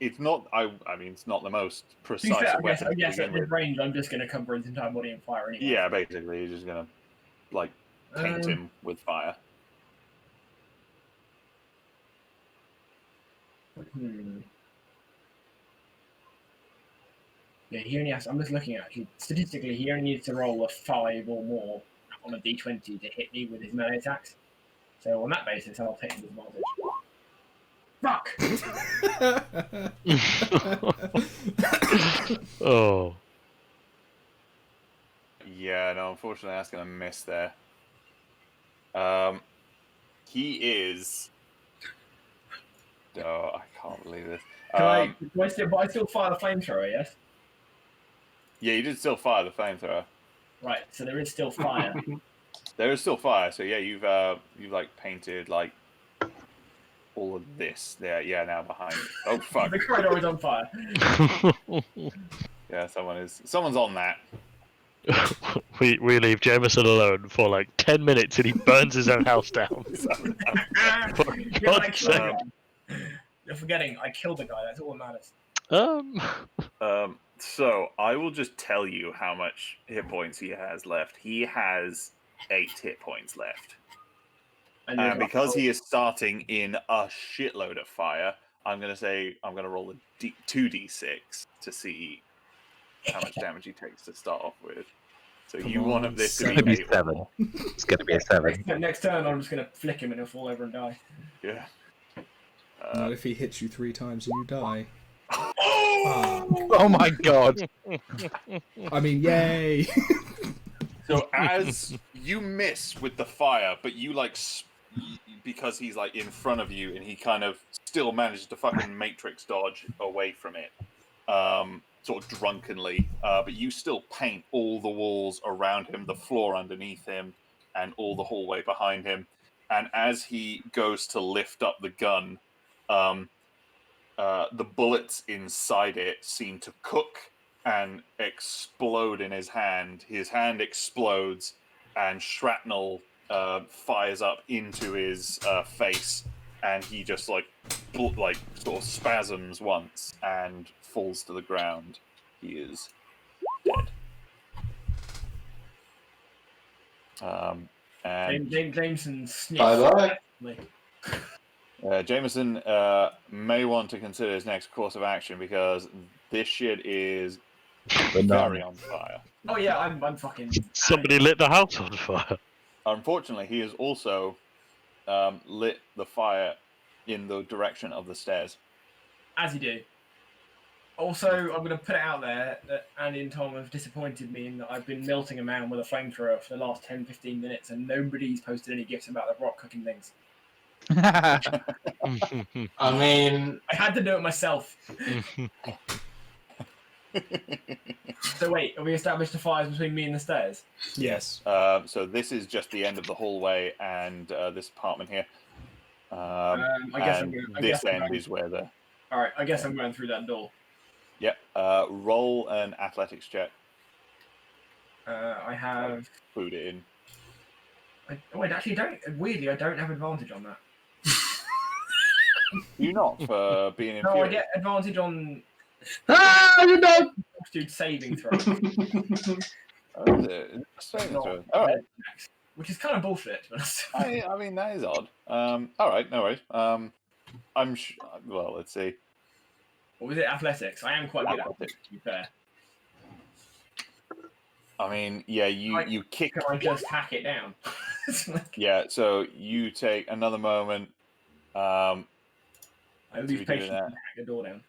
it's not. I mean, it's not the most To be precise fair, weapon. I guess to at begin this range, I'm just going to cover his entire body in fire anyway. Yeah, basically, you're just gonna paint him with fire. Yeah, he only has. I'm just looking at it. Statistically, he only needs to roll a 5 or more on a d20 to hit me with his melee attacks. So on that basis, I'll take the disadvantage. Fuck! Oh. Yeah, no, unfortunately, that's gonna miss there. He is Oh, I can't believe this. Do I still fire the flamethrower? Yes. Yeah, you did still fire the flamethrower. Right. So there is still fire. There is still fire. So yeah, you've like painted like all of this there. Yeah, now behind. Oh fuck. The corridor is on fire. Yeah, someone's on that. we leave Jameson alone for like 10 minutes and he burns his own house down. For God's sake. You're forgetting I killed the guy. That's all that matters. So I will just tell you how much hit points he has left. He has 8 hit points left. And because he is starting in a shitload of fire, I'm gonna roll a 2d6 to see how much damage he takes to start off with. So you want this to be 8 7. It's going to be a 7. Next turn, I'm just going to flick him and he'll fall over and die. Yeah. Not if he hits you 3 times and you die. Oh my god. I mean, yay! So as you miss with the fire, but you like, because he's like in front of you and he kind of still manages to fucking matrix dodge away from it. Sort of drunkenly, but you still paint all the walls around him, the floor underneath him, and all the hallway behind him. And as he goes to lift up the gun, the bullets inside it seem to cook and explode in his hand. His hand explodes, and shrapnel fires up into his face, and he just like sort of spasms once and falls to the ground. He is dead. And Jameson sniffs. Bye-bye. Jameson may want to consider his next course of action because this shit is very on fire. Oh yeah, I'm fucking. Somebody lit the house on fire. Unfortunately, he has also lit the fire in the direction of the stairs. As you do. Also, I'm going to put it out there that Andy and Tom have disappointed me in that I've been melting a man with a flamethrower for the last 10-15 minutes and nobody's posted any gifs about the rock cooking things. I mean, I had to do it myself. So wait, have we established the fires between me and the stairs? Yes. So this is just the end of the hallway and this apartment here. This end is where the... Alright, I guess I'm going through that door. Yep. Roll an athletics check. I have... Put it in. Wait, actually, weirdly, I don't have advantage on that. You not for being inferior? No, I get advantage on... You know! Dude, saving throw. Oh, is it? Saving throw. All right. Which is kind of bullshit, to be honest. I mean, that is odd. All right, no worries. Well, let's see. What was it? Athletics. I am quite good at athletics, to be fair. I mean, yeah, you kick. Can I just hack it down? Yeah, so you take another moment. I lose patience and hack the door down.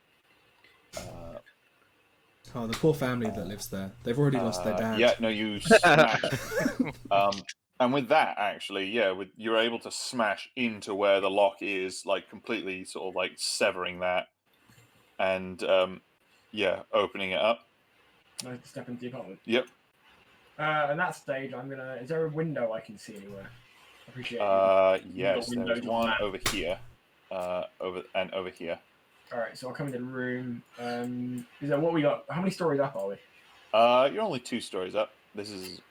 Oh, the poor family that lives there. They've already lost their dad. Yeah, no, you smash. And with that, actually, yeah, you're able to smash into where the lock is, like completely sort of like severing that. And yeah, opening it up. I have to step into the apartment. Yep. At that stage, I'm gonna. Is there a window I can see anywhere? Appreciate it. Yes, there's one over here. Over here. All right, so I'll come into the room. Is that what we got? How many stories up are we? You're only 2 stories up. This is.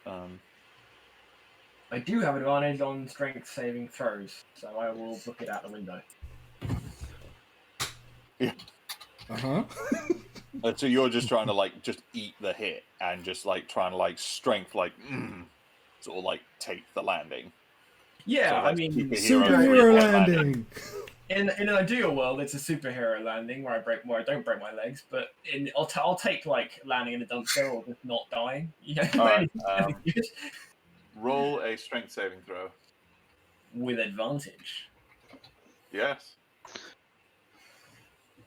I do have advantage on strength saving throws, so I will book it out the window. Yeah. So you're just trying to like just eat the hit and just like trying to like strength sort of like take the landing. Yeah, so I mean superhero landing. In an ideal world, it's a superhero landing where I don't break my legs, but I'll take like landing in a dumpster or just not dying. You know. All right, roll a strength saving throw with advantage. Yes.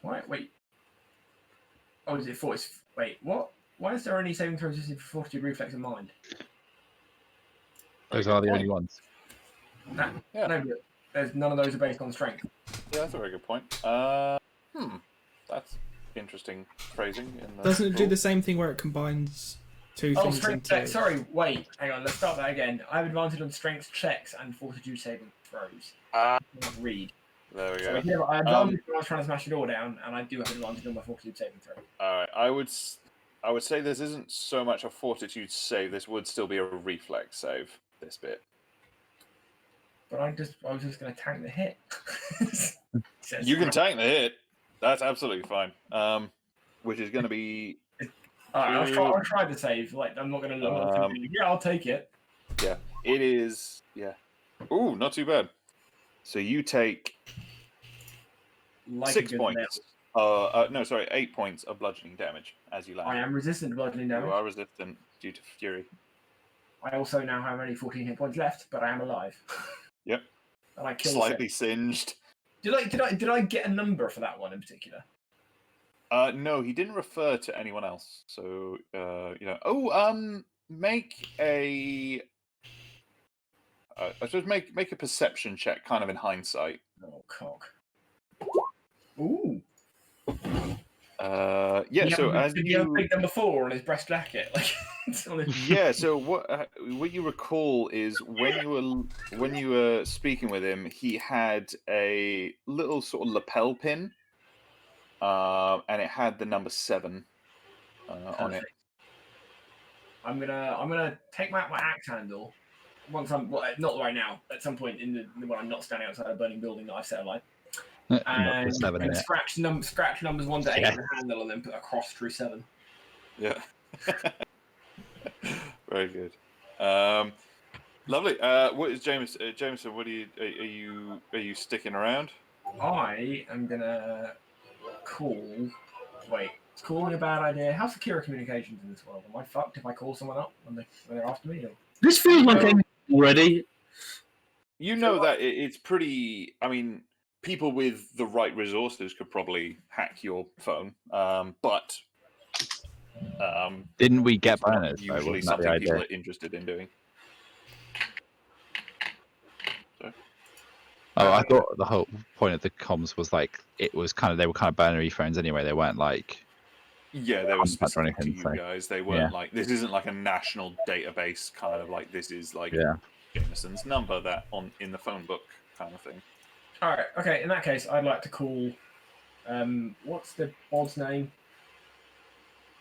Wait. Oh, is it 40? Wait, what? Why is there only saving throws listed for Fortitude, Reflex, and Mind? Those are the only ones. No, There's none of those are based on strength. Yeah, that's a very good point. That's interesting phrasing. Doesn't it do the same thing where it combines two things strength into... checks. Sorry, wait, hang on. Let's start that again. I have advantage on strength checks and fortitude saving throws. Read. There we So go. I had advantage when I was trying to smash the door down, and I do have advantage on my fortitude saving throw. All right, I would say this isn't so much a fortitude save. This would still be a reflex save. This bit. But I was just going to tank the hit. You can tank the hit. That's absolutely fine. Which is going to be. Alright, I'll try to save. Like, I'm not going to. Yeah, I'll take it. Yeah, it is. Yeah. Ooh, not too bad. So you take Like 6 points. No, sorry, 8 points of bludgeoning damage as you land. I am resistant to bludgeoning damage. You are resistant due to fury. I also now have only 14 hit points left, but I am alive. Yep. And I killed Slightly singed. Did I get a number for that one in particular? No, he didn't refer to anyone else. So make a. I suppose make a perception check, kind of in hindsight. Oh, cock. Ooh. Yeah. So as did you have big number 4 on his breast jacket? Like, it's on his... Yeah. So what you recall is when you were speaking with him, he had a little sort of lapel pin, and it had the number 7 on it. I'm gonna take my axe handle once I'm not right now. At some point when I'm not standing outside a burning building that I've set alight. And scratch numbers 1 to 8 on the handle and then put a cross through 7. Yeah. Very good. Lovely. What is Jameson? What are you sticking around? I am gonna call. Wait, is calling a bad idea? How secure are communications in this world? Am I fucked if I call someone up when they're after me? Or... This feels like already. You know that it's pretty. I mean, people with the right resources could probably hack your phone, but didn't we get banners? Usually something people are interested in doing. So. Oh, I thought the whole point of the comms was like they were kind of binary phones anyway. They weren't like. Yeah, they were specific to you so. guys. They weren't like this. Isn't like a national database kind of like this is like Jameson's number that in the phone book kind of thing. All right. Okay. In that case, I'd like to call. What's the bod's name?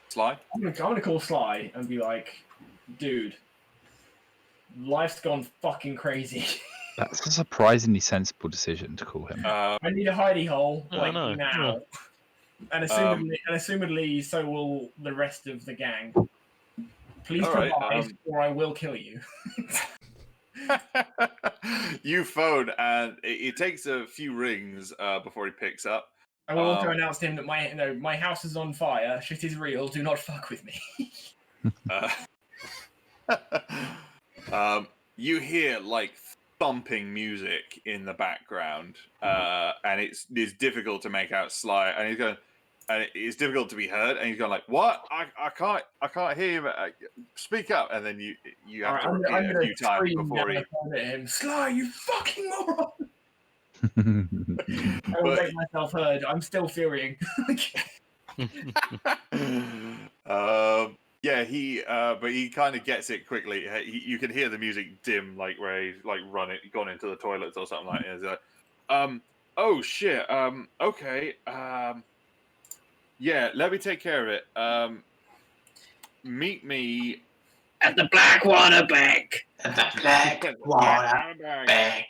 Sly. I'm gonna call Sly and be like, dude, life's gone fucking crazy. That's a surprisingly sensible decision to call him. I need a hidey hole now. Yeah. And assumedly, so will the rest of the gang. Please provide, or I will kill you. You phone, and it takes a few rings before he picks up. I will also announce to him that my house is on fire. Shit is real. Do not fuck with me. You hear like thumping music in the background, and it's difficult to make out Sly, and he's going. And it's difficult to be heard, and he's going like, "What? I can't hear him. Speak up!" And then you have to repeat it a few times before he. Him, Sly, you fucking moron! I will make myself heard. I'm still fearing. Yeah, but he kind of gets it quickly. You can hear the music dim, like where he's like gone into the toilets or something like that. He's like, oh shit. Okay. Yeah, let me take care of it. Meet me at the Blackwater Bank. At the Blackwater Bank.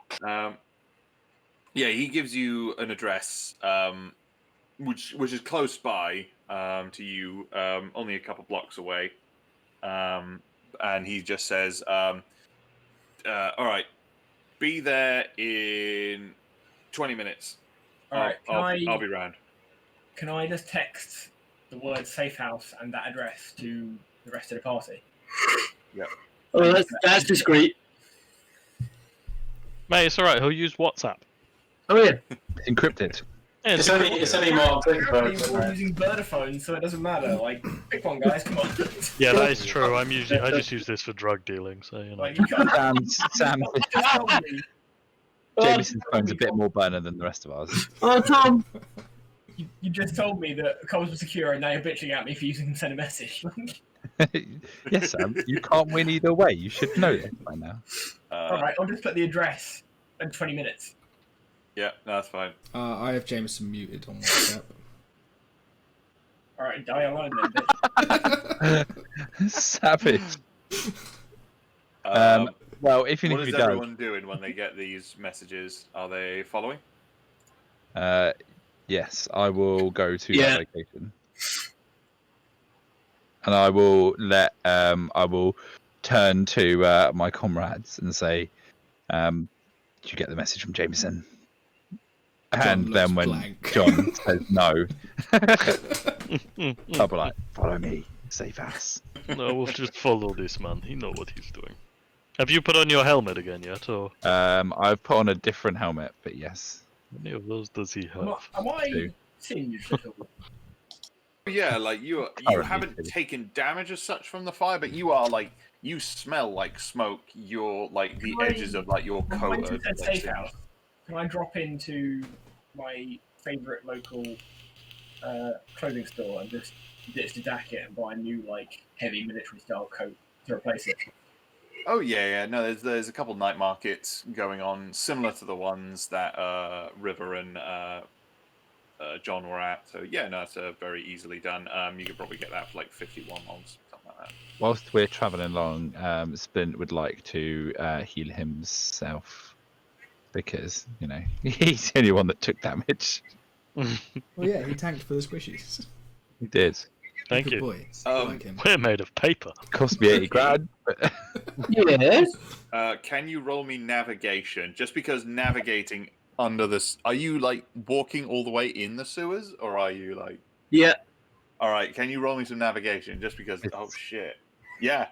Yeah, he gives you an address, which is close by to you, only a couple blocks away, and he just says, "All right, be there in 20 minutes. All right, I'll be round." Can I just text the word safe house and that address to the rest of the party? Yeah. Oh, that's discreet. Mate, it's alright, he'll use WhatsApp. Oh yeah. Encrypted. Yeah, It's only more Apparently we're using Vodafone, so it doesn't matter. Like, pick one, guys, come on. yeah, that is true. I just use this for drug dealing, so you know. Like, you can't Sam. just tell me. Jameson's phone's a bit more burner than the rest of ours. Oh, Tom. You just told me that comms were secure, and now you're bitching at me for using send a message. Yes, Sam. You can't win either way. You should know this by now. All right, I'll just put the address in 20 minutes. Yeah, no, that's fine. I have Jameson muted on WhatsApp. All right, die alone then, bitch. Savage. Well, if what you is go, everyone doing when they get these messages? Are they following? yes, I will go to Yeah. that location, and I will I will turn to my comrades and say, "Did you get the message from Jameson?" And then when blank. John says no, I'll be like, "Follow me, stay fast." No, we'll just follow this man. He knows what he's doing. Have you put on your helmet again yet, or I've put on a different helmet, but yes. how many of those does he have? Am I Two. singed at all? Yeah, like you Currently, haven't too. taken damage as such from the fire, but you are like you smell like smoke. You're like the Can I- edges of like your When I coat. went to are, the like, safe house, can I drop into my favourite local clothing store and just ditch the jacket and buy a new like heavy military style coat to replace it? Oh yeah. No, there's a couple night markets going on, similar to the ones that River and John were at. So yeah, no, it's very easily done. You could probably get that for like 51 mods, something like that. Whilst we're travelling along, Splint would like to heal himself because he's the only one that took damage. Well, yeah, he tanked for the squishies. He did. Thank Good you. boy. I Um, like him. We're made of paper. Cost me 80 grand. But Yes. Can you roll me navigation? Just because navigating under this, are you like walking all the way in the sewers, or are you like? Yeah. All right, can you roll me some navigation? Just because. Oh shit. Yeah.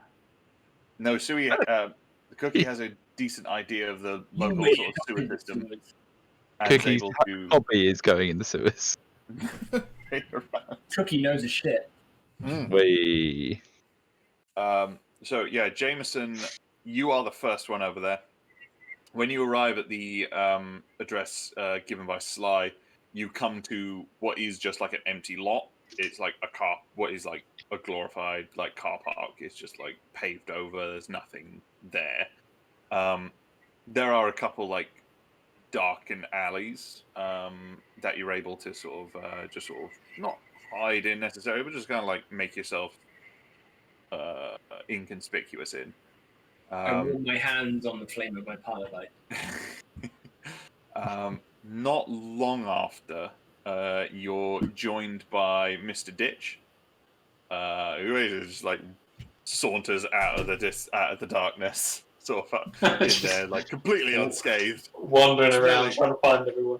No, Sui. The Cookie has a decent idea of the local You sort of sewer weird. system, and is Cookie's able to. hobby is going in the sewers. Cookie knows his shit. We. So yeah, Jameson, you are the first one over there. When you arrive at the address given by Sly, you come to what is just like an empty lot. It's like what is like a glorified like car park. It's just like paved over. There's nothing there. There are a couple like darkened alleys that you're able to sort of just sort of not hide in necessarily, but just kind of like make yourself inconspicuous in. I warm my hands on the flame of my pilot light. Not long after, you're joined by Mr. Ditch, who is just like saunters out of the darkness, sort of in there, like completely unscathed, Wandering around trying to find everyone.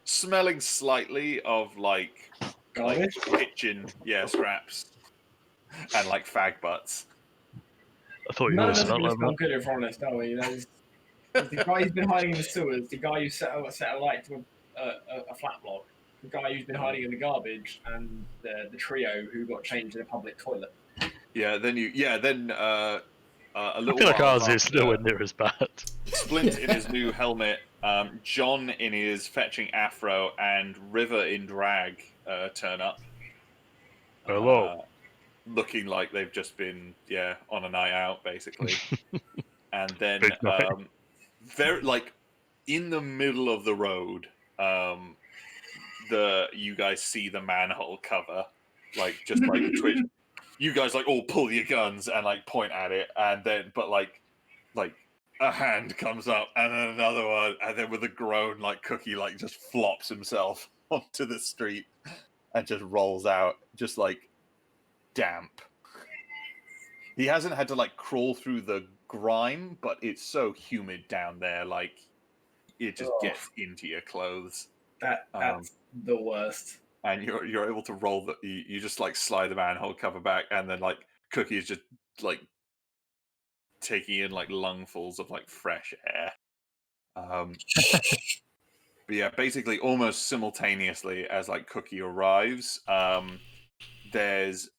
smelling slightly of like Garbage? kitchen scraps and like fag butts. I thought you None were of us smell are like smell that. good, if we're honest, are we? There's the guy who's been hiding in the sewers, the guy who set a light to a flat block, the guy who's been hiding in the garbage, and the trio who got changed in a public toilet. Yeah, then a I little feel like while ours is after, nowhere near as bad. Splint in his new helmet, John in his fetching afro, and River in drag turn up. Hello. Looking like they've just been on a night out basically. And then Big night. very like in the middle of the road, you guys see the manhole cover, like just like twitch. You guys like all pull your guns and like point at it, and then but like a hand comes up and then another one, and then with a groan, like Cookie like just flops himself onto the street and just rolls out, just like damp. He hasn't had to like crawl through the grime, but it's so humid down there, like it just gets into your clothes. That's the worst. And you're able to roll you just like slide the manhole cover back, and then like Cookie is just like taking in like lungfuls of like fresh air. But yeah, basically almost simultaneously as like Cookie arrives, there's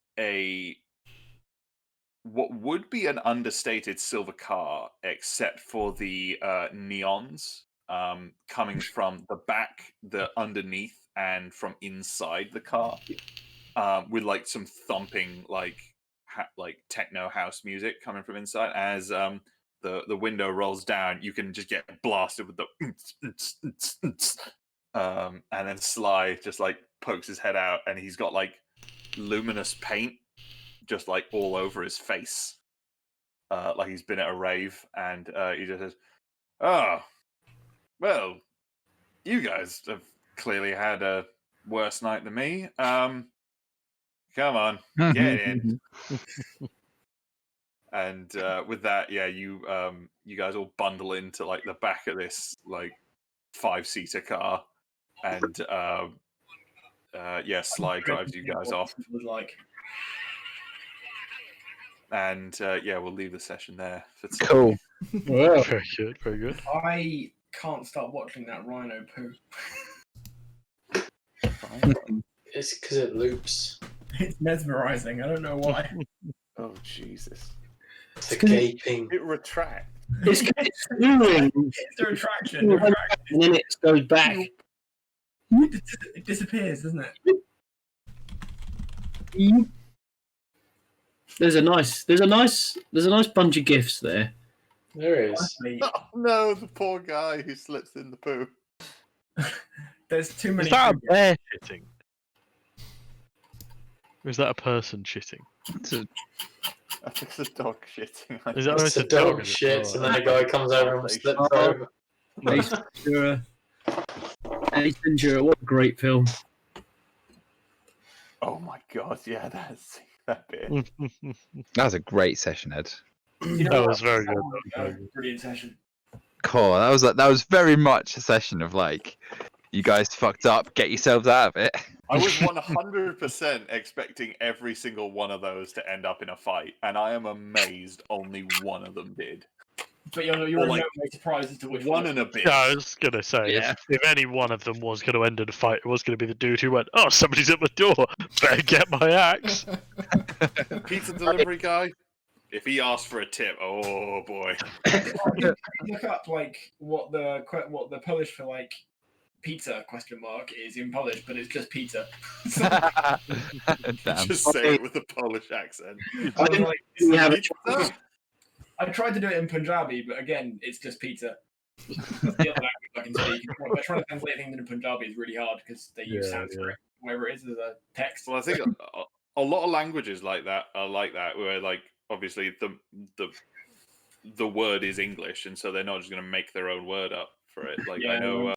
what would be an understated silver car, except for the neons coming from the back, the underneath, and from inside the car, with like some thumping, like techno house music coming from inside. As the window rolls down, you can just get blasted with the and then Sly just like pokes his head out, and he's got like luminous paint just like all over his face, like he's been at a rave, and he just says, "Oh, well, you guys have clearly had a worse night than me. Come on, get in." And with that, yeah, you guys all bundle into like the back of this like 5-seater car, and Sly drives you guys off. And yeah, we'll leave the session there for today. Cool. Wow. Very good, very good. I can't stop watching that rhino poo. It's because it loops. It's mesmerizing. I don't know why. Oh Jesus! It's a gaping. It retracts. It's moving, It's a retraction. The retraction. and then it goes back. It disappears, doesn't it? There's a nice bunch of gifts there. There is. Honestly, Oh no, the poor guy who slips in the poo. there's too many. Is that a bear shitting? Or is that a person shitting? I think it's a dog shitting. Is that It's a dog shit, and then a guy comes over and slips over. Ace Ventura. Ace Ventura, what a great film. Oh my god, yeah, that's that bit. That was a great session, Ed. That was very good. Brilliant session. Cool. That was very much a session of like, you guys fucked up, get yourselves out of it. I was 100% expecting every single one of those to end up in a fight, and I am amazed only one of them did. But you're Or, like, no way surprised as to which One and a bit. Yeah, I was gonna say, Yeah. if any one of them was gonna end in a fight, it was gonna be the dude who went, "Oh, somebody's at my door. Better get my axe." Pizza delivery guy. If he asked for a tip, oh boy. Look up like what the Polish for like pizza ? Is in Polish, but it's just pizza. Damn. Just say it with a Polish accent. I was like, We have a Pizza? I tried to do it in Punjabi, but again, it's just pizza. That's the other language I can speak. But trying to translate things into Punjabi is really hard because they use Sanskrit, whatever it is, as a text. Well, I think a lot of languages like that are like that, where like obviously the word is English, and so they're not just going to make their own word up for it. Like Yeah, I know